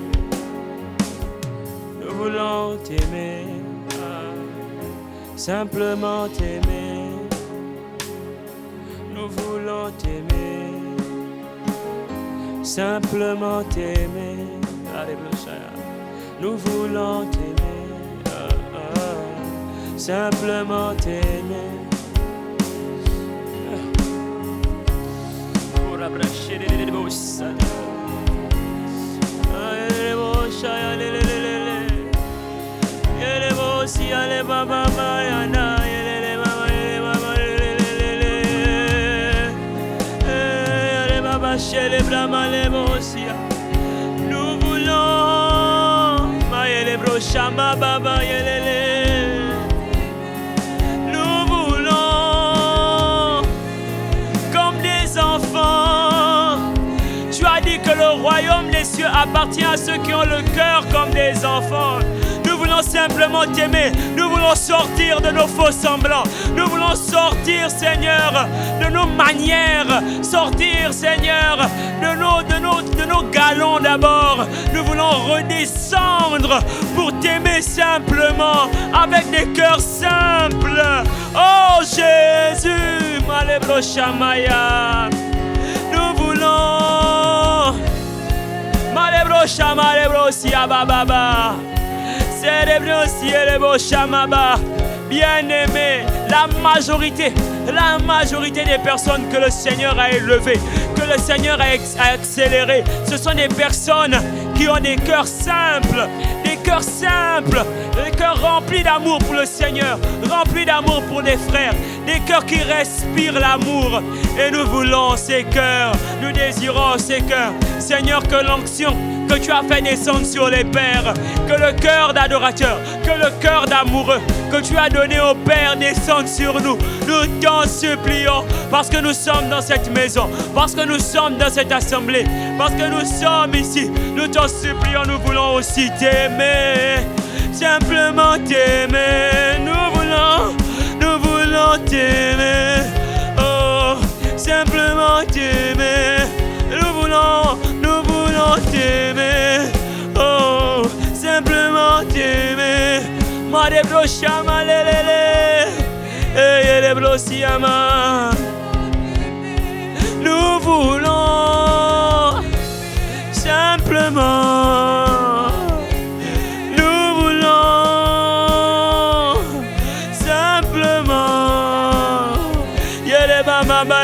Nous voulons t'aimer. Simplement t'aimer. Nous voulons t'aimer. Simplement t'aimer. Nous voulons t'aimer. Simplement t'aimer. Pour abracher les beaux salles. Nous voulons nous voulons comme des enfants. Tu as dit que le royaume des cieux appartient à ceux qui ont le cœur comme des enfants. Nous voulons simplement t'aimer. Nous voulons sortir de nos faux semblants. Nous voulons sortir, Seigneur, de nos manières. Sortir, Seigneur, de nos galons d'abord. Nous voulons redescendre pour t'aimer simplement, avec des cœurs simples. Oh Jésus, Malebro Shamaya. Nous voulons Malebro Shamalebro Siababa. Bien-aimé, la majorité des personnes que le Seigneur a élevées, que le Seigneur a accélérées, ce sont des personnes qui ont des cœurs simples, des cœurs remplis d'amour pour le Seigneur, remplis d'amour pour les frères, des cœurs qui respirent l'amour. Et nous voulons ces cœurs, nous désirons ces cœurs. Seigneur, que l'onction que tu as fait descendre sur les pères, que le cœur d'adorateur, que le cœur d'amoureux que tu as donné au Père descende sur nous. Nous t'en supplions, parce que nous sommes dans cette maison, parce que nous sommes dans cette assemblée, parce que nous sommes ici. Nous t'en supplions, nous voulons aussi t'aimer, simplement t'aimer. Nous voulons t'aimer, oh, simplement t'aimer. Nous voulons t'aimer, oh, simplement t'aimer. Madebro Shama lelele, Yelebro Siama. Nous voulons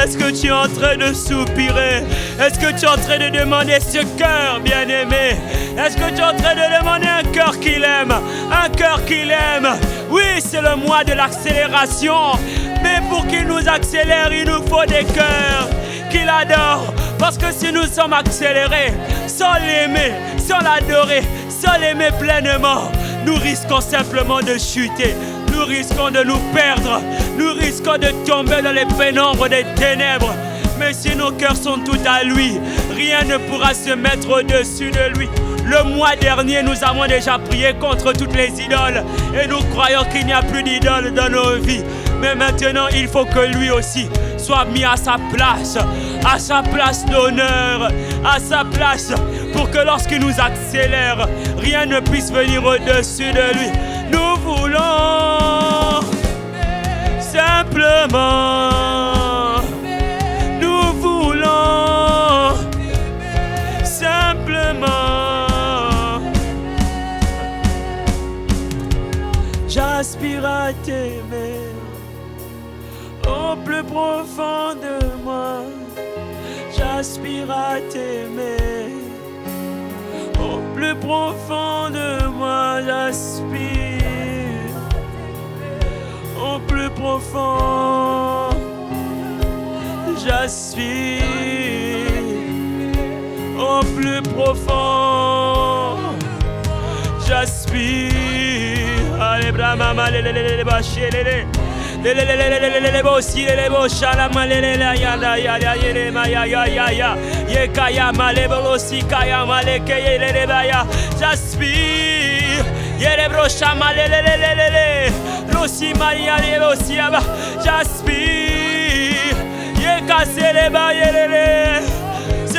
est-ce que tu es en train de soupirer? Est-ce que tu es en train de demander ce cœur bien-aimé? Est-ce que tu es en train de demander un cœur qu'il aime? Un cœur qu'il aime. Oui, c'est le mois de l'accélération. Mais pour qu'il nous accélère, il nous faut des cœurs qu'il adore. Parce que si nous sommes accélérés, sans l'aimer, sans l'adorer, sans l'aimer pleinement, nous risquons simplement de chuter. Nous risquons de nous perdre. Nous risquons de tomber dans les pénombres des ténèbres. Mais si nos cœurs sont tout à lui, rien ne pourra se mettre au-dessus de lui. Le mois dernier, nous avons déjà prié contre toutes les idoles. Et nous croyons qu'il n'y a plus d'idoles dans nos vies. Mais maintenant, il faut que lui aussi soit mis à sa place d'honneur, à sa place, pour que lorsqu'il nous accélère, rien ne puisse venir au-dessus de lui. Nous voulons simplement, nous voulons simplement, j'aspire à t'aimer. Au plus profond de moi, j'aspire à t'aimer. Au plus profond de moi, j'aspire. Au plus profond, j'aspire. Au plus profond, j'aspire. Allez, brama, les bâchés, les c'est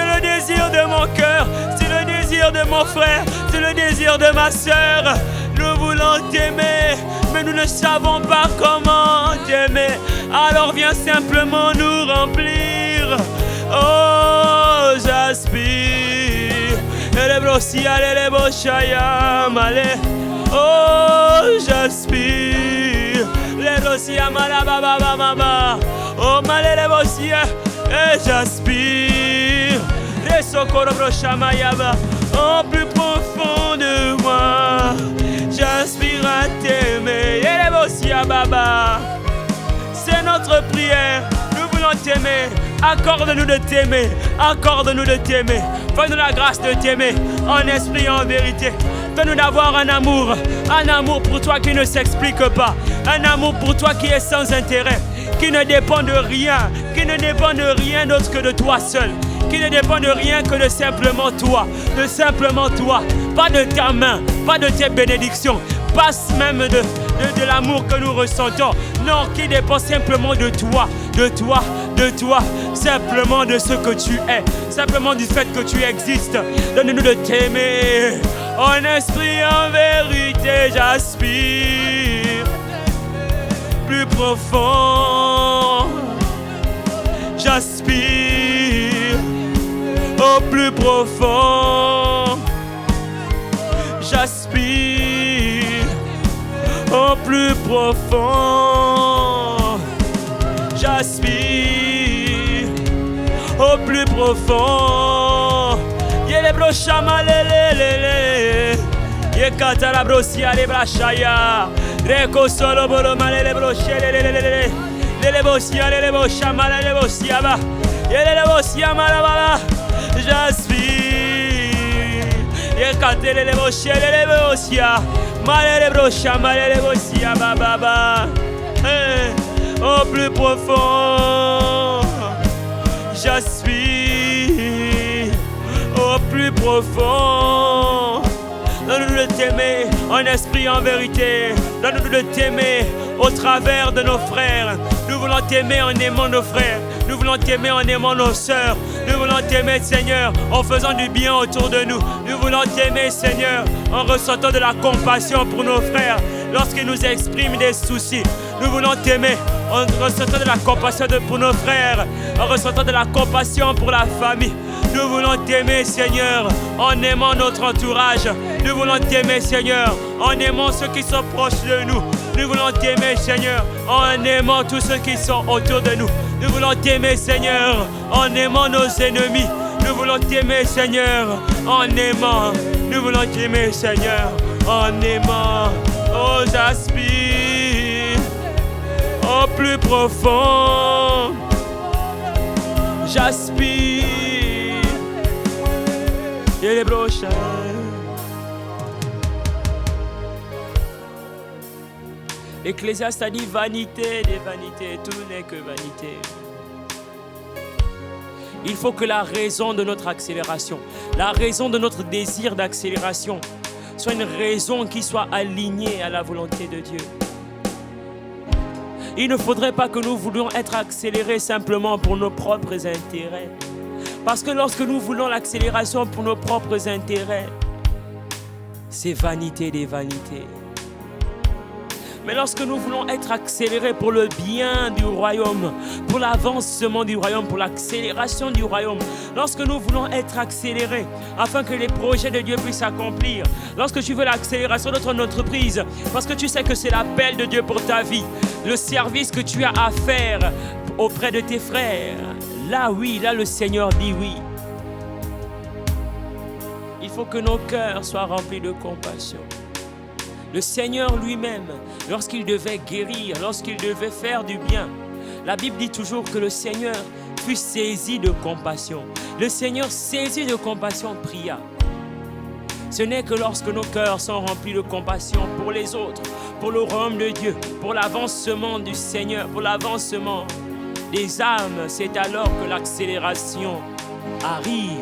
le désir de mon cœur, c'est le désir de mon frère, c'est le désir de ma sœur. Nous voulons t'aimer, mais nous ne savons pas comment t'aimer. Alors viens simplement nous remplir. Oh, j'aspire. Oh, j'aspire. Oh, et j'aspire. Au plus profond de moi, j'aspire à t'aimer. C'est notre prière. Nous voulons t'aimer. Accorde-nous de t'aimer. Accorde-nous de t'aimer. Fais-nous la grâce de t'aimer en esprit et en vérité. Fais-nous d'avoir un amour pour toi qui ne s'explique pas. Un amour pour toi qui est sans intérêt, qui ne dépend de rien, qui ne dépend de rien d'autre que de toi seul, qui ne dépend de rien que de simplement toi, pas de ta main, pas de tes bénédictions, pas même de l'amour que nous ressentons, non, qui dépend simplement de toi, simplement de ce que tu es, simplement du fait que tu existes. Donne-nous de t'aimer, en esprit, en vérité, j'aspire, plus profond, j'aspire, au plus profond, j'aspire, au plus profond, j'aspire, au plus profond. Yele brochama lelelele, yekata la brosia le brachaya, reko solo bolo male le broche lelelele, lele bosia lele bochama lele bosia ba, yele le bosia malabala, j'aspire, yekate lele boche lele bosia, male le brochama lele bosia ba ba ba, au plus profond, j'aspire, au plus profond. Donne-nous de t'aimer en esprit et en vérité. Donne-nous de t'aimer au travers de nos frères. Nous voulons t'aimer en aimant nos frères. Nous voulons t'aimer en aimant nos sœurs. Nous voulons t'aimer, Seigneur, en faisant du bien autour de nous. Nous voulons t'aimer, Seigneur, en ressentant de la compassion pour nos frères. lorsqu'ils nous expriment des soucis. Nous voulons t'aimer en ressentant de la compassion pour nos frères, en ressentant de la compassion pour la famille. Nous voulons t'aimer, Seigneur, en aimant notre entourage. Nous voulons t'aimer, Seigneur, en aimant ceux qui sont proches de nous. Nous voulons t'aimer, Seigneur, en aimant tous ceux qui sont autour de nous. Nous voulons t'aimer, Seigneur, en aimant nos ennemis. Nous voulons t'aimer, Seigneur, en aimant. Nous voulons t'aimer, Seigneur, en aimant. Oh, j'aspire au plus profond. J'aspire. Et les broches. L'Ecclésiaste a dit vanité des vanités, tout n'est que vanité. Il faut que la raison de notre accélération, la raison de notre désir d'accélération soit une raison qui soit alignée à la volonté de Dieu. Il ne faudrait pas que nous voulions être accélérés simplement pour nos propres intérêts. Parce que lorsque nous voulons l'accélération pour nos propres intérêts, c'est vanité des vanités. Mais lorsque nous voulons être accélérés pour le bien du royaume, pour l'avancement du royaume, pour l'accélération du royaume, lorsque nous voulons être accélérés afin que les projets de Dieu puissent s'accomplir, lorsque tu veux l'accélération de ton entreprise, parce que tu sais que c'est l'appel de Dieu pour ta vie, le service que tu as à faire auprès de tes frères, là oui, là le Seigneur dit oui. Il faut que nos cœurs soient remplis de compassion. Le Seigneur lui-même, lorsqu'il devait guérir, lorsqu'il devait faire du bien, la Bible dit toujours que le Seigneur fut saisi de compassion. Le Seigneur, saisi de compassion, pria. Ce n'est que lorsque nos cœurs sont remplis de compassion pour les autres, pour le royaume de Dieu, pour l'avancement du Seigneur, pour l'avancement des âmes, c'est alors que l'accélération arrive.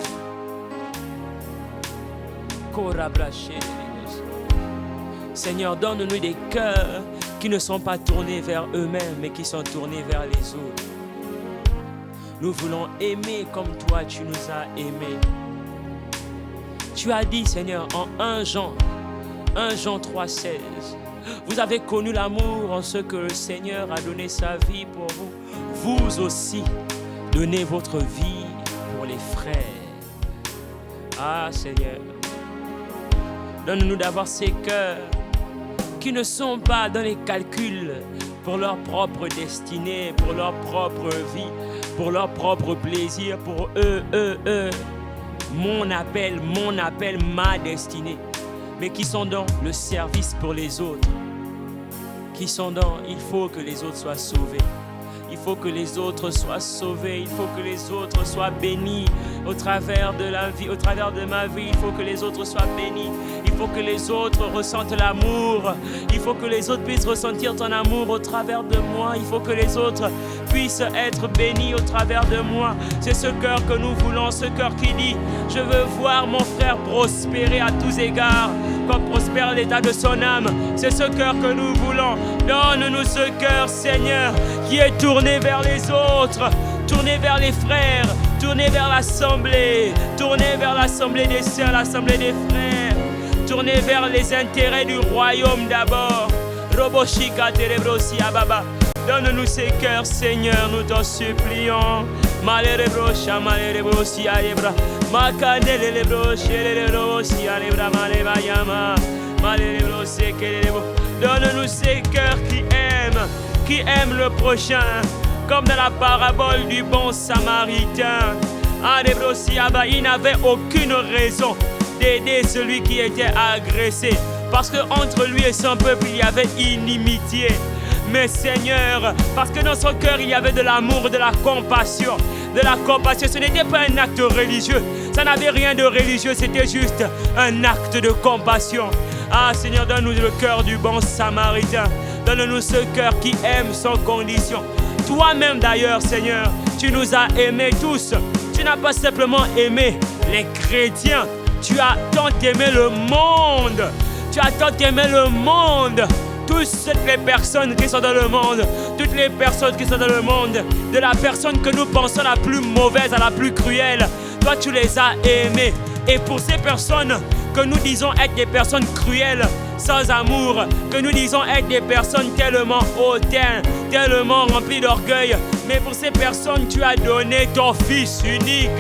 Seigneur, donne-nous des cœurs qui ne sont pas tournés vers eux-mêmes, mais qui sont tournés vers les autres. Nous voulons aimer comme toi, tu nous as aimés. Tu as dit, Seigneur, en 1 Jean 3,16, vous avez connu l'amour en ce que le Seigneur a donné sa vie pour vous. Vous aussi, donnez votre vie pour les frères. Ah, Seigneur, donne-nous d'avoir ces cœurs qui ne sont pas dans les calculs pour leur propre destinée, pour leur propre vie, pour leur propre plaisir, pour eux. Mon appel, ma destinée. Mais qui sont dans le service pour les autres. Qui sont dans, il faut que les autres soient sauvés. Il faut que les autres soient sauvés. Il faut que les autres soient bénis au travers de la vie, au travers de ma vie. Il faut que les autres soient bénis. Il faut que les autres ressentent l'amour. Il faut que les autres puissent ressentir ton amour au travers de moi. Il faut que les autres puissent être bénis au travers de moi. C'est ce cœur que nous voulons, ce cœur qui dit « Je veux voir mon frère prospérer à tous égards, comme prospère l'état de son âme. » C'est ce cœur que nous voulons. Donne-nous ce cœur, Seigneur, qui est tourné vers les autres, tourné vers les frères, tourné vers l'assemblée, tourné vers l'assemblée des sœurs, l'assemblée des frères, tourné vers les intérêts du royaume d'abord. Roboshika terebrosi ababa. Donne-nous ces cœurs, Seigneur, nous t'en supplions. Malerebrocha, malerebrosi alebra. Makanelebroche, lebrosi alebra, malebayama. Malerebrose kelebo. Donne-nous ces cœurs qui aiment le prochain, comme dans la parabole du bon samaritain. Il n'avait aucune raison d'aider celui qui était agressé, parce qu'entre lui et son peuple, il y avait inimitié. Mais Seigneur, parce que dans son cœur, il y avait de l'amour, de la compassion. De la compassion, ce n'était pas un acte religieux. Ça n'avait rien de religieux, c'était juste un acte de compassion. Ah Seigneur, donne-nous le cœur du bon samaritain. Donne-nous ce cœur qui aime sans condition. Toi-même d'ailleurs, Seigneur, tu nous as aimés tous. Tu n'as pas simplement aimé les chrétiens. Tu as tant aimé le monde. Tu as tant aimé le monde. Toutes les personnes qui sont dans le monde, toutes les personnes qui sont dans le monde, de la personne que nous pensons la plus mauvaise à la plus cruelle, toi tu les as aimées. Et pour ces personnes, que nous disons être des personnes cruelles, sans amour, que nous disons être des personnes tellement hautaines, tellement remplies d'orgueil. Mais pour ces personnes, tu as donné ton Fils unique.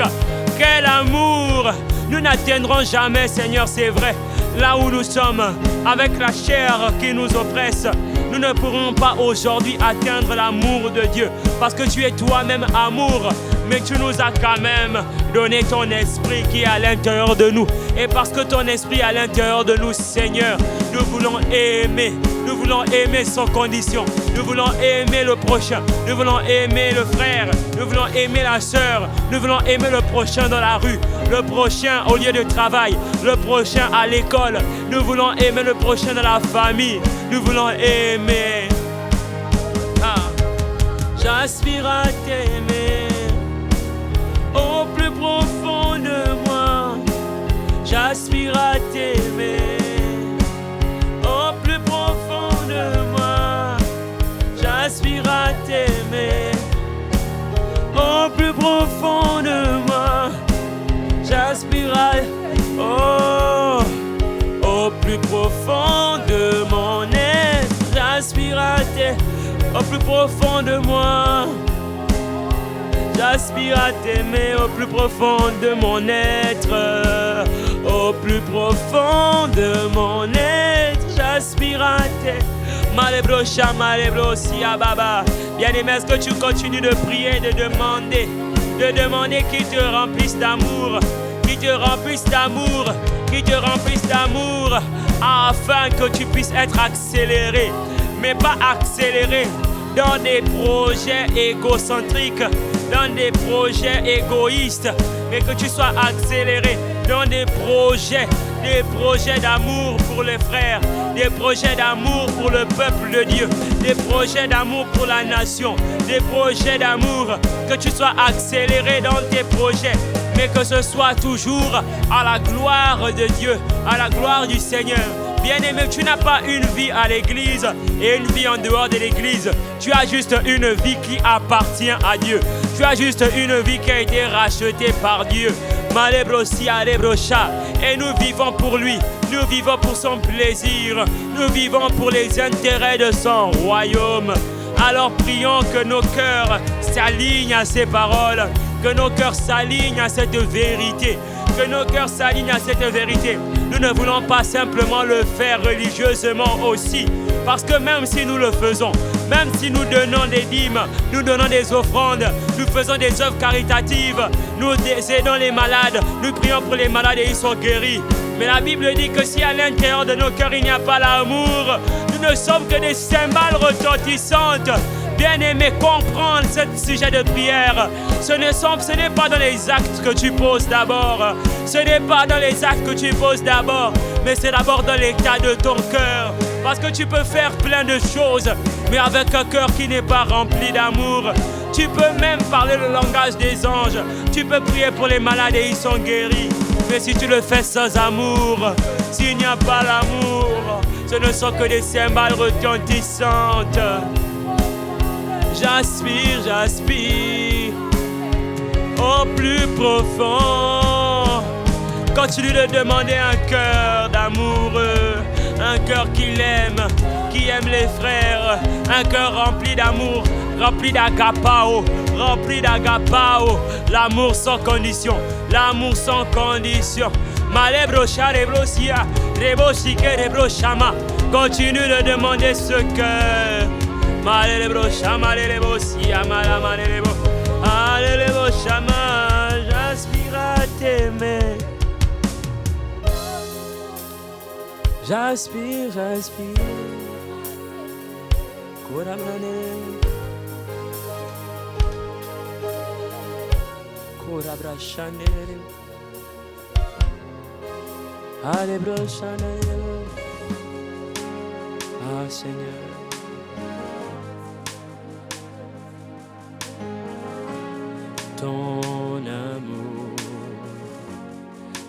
Quel amour! Nous n'atteindrons jamais, Seigneur, c'est vrai, là où nous sommes, avec la chair qui nous oppresse. Nous ne pourrons pas aujourd'hui atteindre l'amour de Dieu, parce que tu es toi-même amour, mais tu nous as quand même donné ton esprit qui est à l'intérieur de nous. Et parce que ton esprit est à l'intérieur de nous, Seigneur, nous voulons aimer. Nous voulons aimer sans condition. Nous voulons aimer le prochain. Nous voulons aimer le frère. Nous voulons aimer la sœur. Nous voulons aimer le prochain dans la rue. Le prochain au lieu de travail. Le prochain à l'école. Nous voulons aimer le prochain dans la famille. Nous voulons aimer. J'aspire à t'aimer au plus profond de moi. J'aspire à t'aimer au plus profond de moi. J'aspire à t'aimer au plus profond de moi. J'aspire à au plus profond de mon être. J'aspire à t'aimer au plus profond de moi. J'aspire à t'aimer au plus profond de mon être. Au plus profond de mon être. J'aspire à t'aimer. Malebro Shama, Malebro Sia Baba. Bien-aimé, est-ce que tu continues de prier, de demander qu'il te remplisse d'amour, qu'il te remplisse d'amour, qu'il te remplisse d'amour, afin que tu puisses être accéléré, mais pas accéléré dans des projets égocentriques, dans des projets égoïstes, mais que tu sois accéléré dans des projets d'amour pour les frères, des projets d'amour pour le peuple de Dieu, des projets d'amour pour la nation, des projets d'amour, que tu sois accéléré dans tes projets, mais que ce soit toujours à la gloire de Dieu, à la gloire du Seigneur. Bien-aimé, tu n'as pas une vie à l'église et une vie en dehors de l'église. Tu as juste une vie qui appartient à Dieu. Tu as juste une vie qui a été rachetée par Dieu. Et nous vivons pour lui. Nous vivons pour son plaisir. Nous vivons pour les intérêts de son royaume. Alors prions que nos cœurs s'alignent à ces paroles. Que nos cœurs s'alignent à cette vérité. Que nos cœurs s'alignent à cette vérité. Nous ne voulons pas simplement le faire religieusement aussi. Parce que même si nous le faisons, même si nous donnons des dîmes, nous donnons des offrandes, nous faisons des œuvres caritatives, nous aidons les malades, nous prions pour les malades et ils sont guéris. Mais la Bible dit que si à l'intérieur de nos cœurs il n'y a pas l'amour, nous ne sommes que des cymbales retentissantes. Bien-aimé, comprendre ce sujet de prière. Ce n'est pas dans les actes que tu poses d'abord. Ce n'est pas dans les actes que tu poses d'abord, mais c'est d'abord dans l'état de ton cœur. Parce que tu peux faire plein de choses, mais avec un cœur qui n'est pas rempli d'amour. Tu peux même parler le langage des anges. Tu peux prier pour les malades et ils sont guéris. Mais si tu le fais sans amour, s'il n'y a pas l'amour, ce ne sont que des cymbales retentissantes. J'aspire, j'aspire au plus profond. Continue de demander un cœur d'amoureux, un cœur qui l'aime, qui aime les frères, un cœur rempli d'amour, rempli d'agapao, rempli d'agapao. L'amour sans condition, l'amour sans condition. Malebro sharebro sia, rebo shike rebro shama. Continue de demander ce cœur. Malebro shama, rebo sia, malama rebo. Alelebo shama, j'aspire à t'aimer. J'aspire, j'aspire. Koramane. Korabra shanere. Alebro shanere. Ah Seigneur. Ton amour,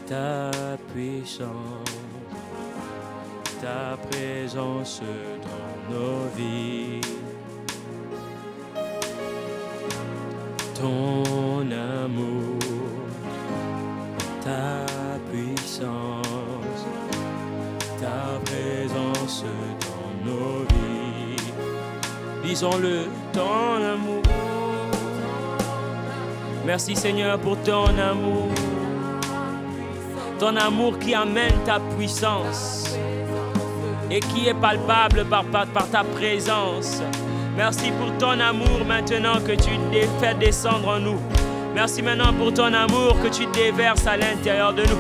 ta puissance, ta présence dans nos vies. Ton amour, ta puissance, ta présence dans nos vies. Disons-le, ton amour. Merci Seigneur pour ton amour. Ton amour qui amène ta puissance et qui est palpable par ta présence. Merci pour ton amour maintenant que tu fais descendre en nous. Merci maintenant pour ton amour que tu déverses à l'intérieur de nous.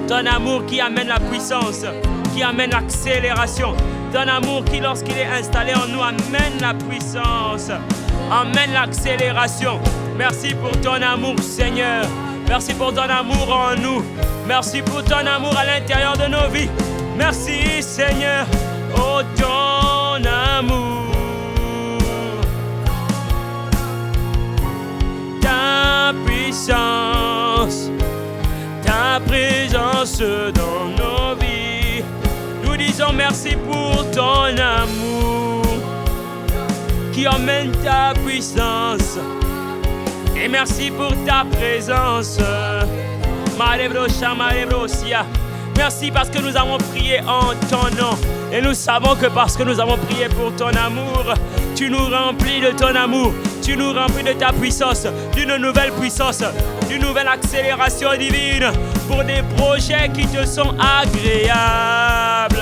Ton amour qui amène la puissance, qui amène l'accélération. Ton amour qui, lorsqu'il est installé en nous, amène la puissance, amène l'accélération. Merci pour ton amour, Seigneur. Merci pour ton amour en nous. Merci pour ton amour à l'intérieur de nos vies. Merci, Seigneur. Oh, ton amour. Ta puissance, ta présence dans nos vies. Nous disons merci pour ton amour qui emmène ta puissance. Et merci pour ta présence. Merci parce que nous avons prié en ton nom. Et nous savons que parce que nous avons prié pour ton amour, tu nous remplis de ton amour. Tu nous remplis de ta puissance, d'une nouvelle puissance, d'une nouvelle accélération divine pour des projets qui te sont agréables.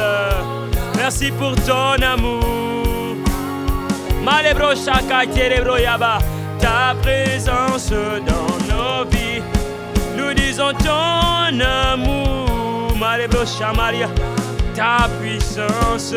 Merci pour ton amour. Ta présence dans nos vies. Nous disons ton amour. Ta puissance.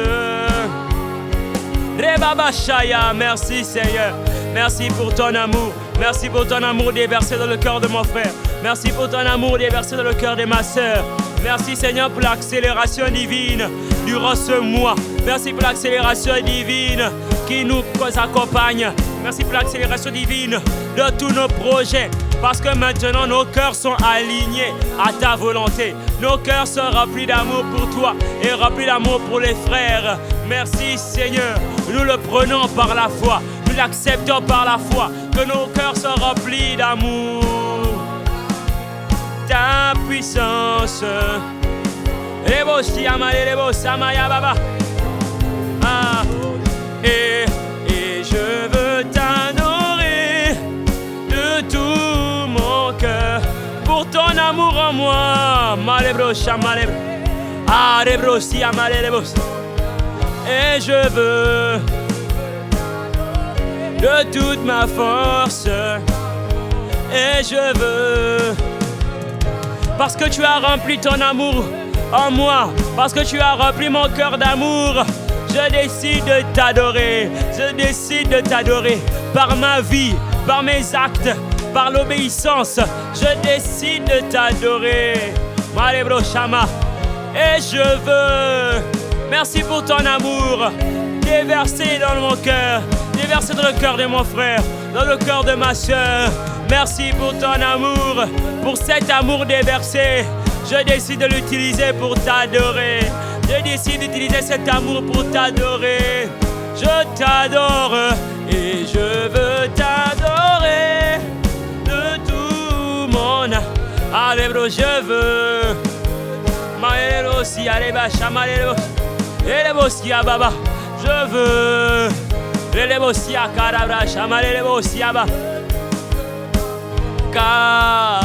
Merci Seigneur. Merci pour ton amour. Merci pour ton amour déversé dans le cœur de mon frère. Merci pour ton amour déversé dans le cœur de ma sœur. Merci Seigneur pour l'accélération divine durant ce mois. Merci pour l'accélération divine qui nous accompagne. Merci pour l'accélération divine de tous nos projets. Parce que maintenant nos cœurs sont alignés à ta volonté. Nos cœurs sont remplis d'amour pour toi et remplis d'amour pour les frères. Merci Seigneur. Nous le prenons par la foi. Nous l'acceptons par la foi. Que nos cœurs sont remplis d'amour. Ta puissance. Et je veux t'adorer de tout mon cœur pour ton amour en moi. Et je veux de toute ma force. Et je veux, parce que tu as rempli ton amour en moi, parce que tu as rempli mon cœur d'amour, je décide de t'adorer. Je décide de t'adorer par ma vie, par mes actes, par l'obéissance. Je décide de t'adorer. Et je veux, merci pour ton amour déversé dans mon cœur, déversé dans le cœur de mon frère, dans le cœur de ma soeur. Merci pour ton amour, pour cet amour déversé. Je décide de l'utiliser pour t'adorer. Je décide d'utiliser cet amour pour t'adorer. Je t'adore et je veux t'adorer de tout mon âme. Allez bro, je veux. Maëlo si allez bacha maëlo. Elebo si ababa. Je veux. Elebo si akarabra chamalebo si ababa. Car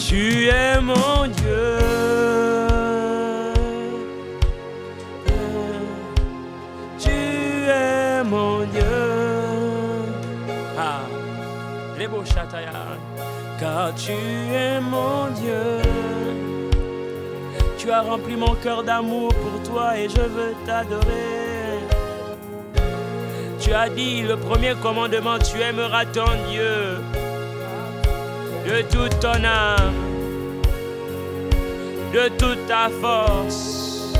tu es mon Dieu. Tu es mon Dieu. Les beaux chatayan. Car tu es mon Dieu. Tu as rempli mon cœur d'amour pour toi et je veux t'adorer. Tu as dit le premier commandement, tu aimeras ton Dieu de toute ton âme, de toute ta force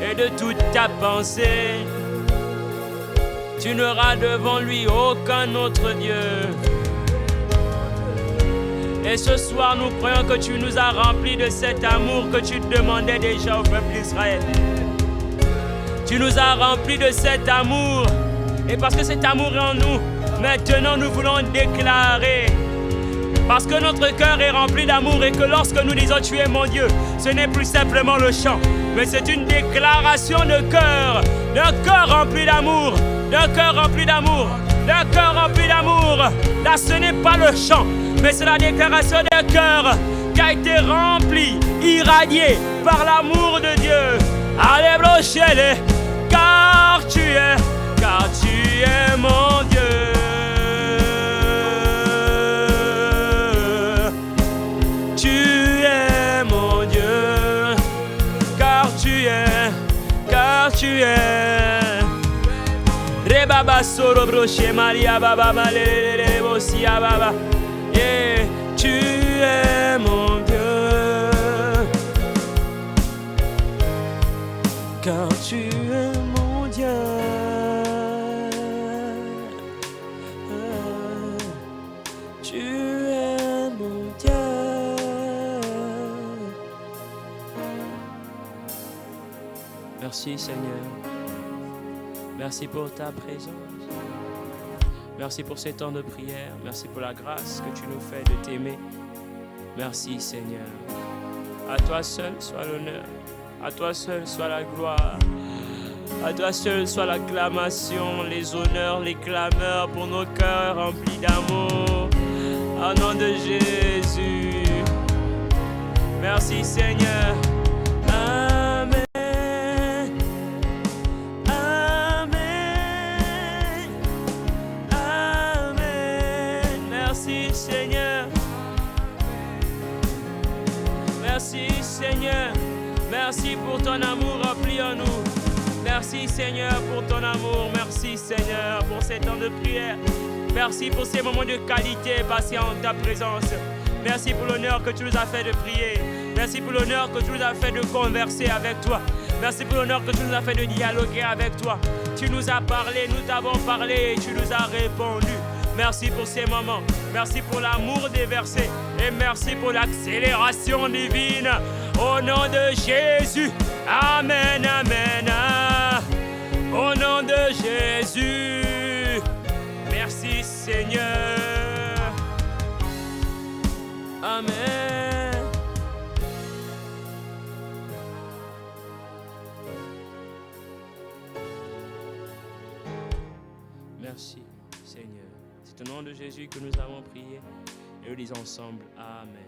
et de toute ta pensée. Tu n'auras devant lui aucun autre Dieu. Et ce soir, nous croyons que tu nous as remplis de cet amour que tu demandais déjà au peuple d'Israël. Tu nous as remplis de cet amour. Et parce que cet amour est en nous, maintenant nous voulons déclarer. Parce que notre cœur est rempli d'amour et que lorsque nous disons tu es mon Dieu, ce n'est plus simplement le chant, mais c'est une déclaration de cœur, d'un cœur rempli d'amour, d'un cœur rempli d'amour, d'un cœur rempli d'amour. Là, ce n'est pas le chant, mais c'est la déclaration d'un cœur qui a été rempli, irradié par l'amour de Dieu. Allez, brochez-les, car tu es mon Dieu. Tu es mon Dieu, car tu es. Rebaba soro broche Maria baba malere bosia baba. Yeah, tu es mon Dieu, car tu es mon Dieu. Tu es mon Dieu. Merci Seigneur. Merci pour ta présence. Merci pour ces temps de prière. Merci pour la grâce que tu nous fais de t'aimer. Merci Seigneur. À toi seul soit l'honneur. À toi seul soit la gloire. À toi seul soit l'acclamation, les honneurs, les clameurs pour nos cœurs remplis d'amour. Au nom de Jésus. Merci Seigneur. Amen. Amen. Amen. Merci Seigneur. Merci Seigneur. Merci pour ton amour rempli en nous. Merci Seigneur pour ton amour. Merci Seigneur pour ces temps de prière. Merci pour ces moments de qualité passés en ta présence. Merci pour l'honneur que tu nous as fait de prier. Merci pour l'honneur que tu nous as fait de converser avec toi. Merci pour l'honneur que tu nous as fait de dialoguer avec toi. Tu nous as parlé, nous t'avons parlé et tu nous as répondu. Merci pour ces moments. Merci pour l'amour déversé. Et merci pour l'accélération divine. Au nom de Jésus. Amen, amen. Au nom de Jésus. Merci Seigneur. Amen. Merci Seigneur. C'est au nom de Jésus que nous avons prié et nous disons ensemble Amen.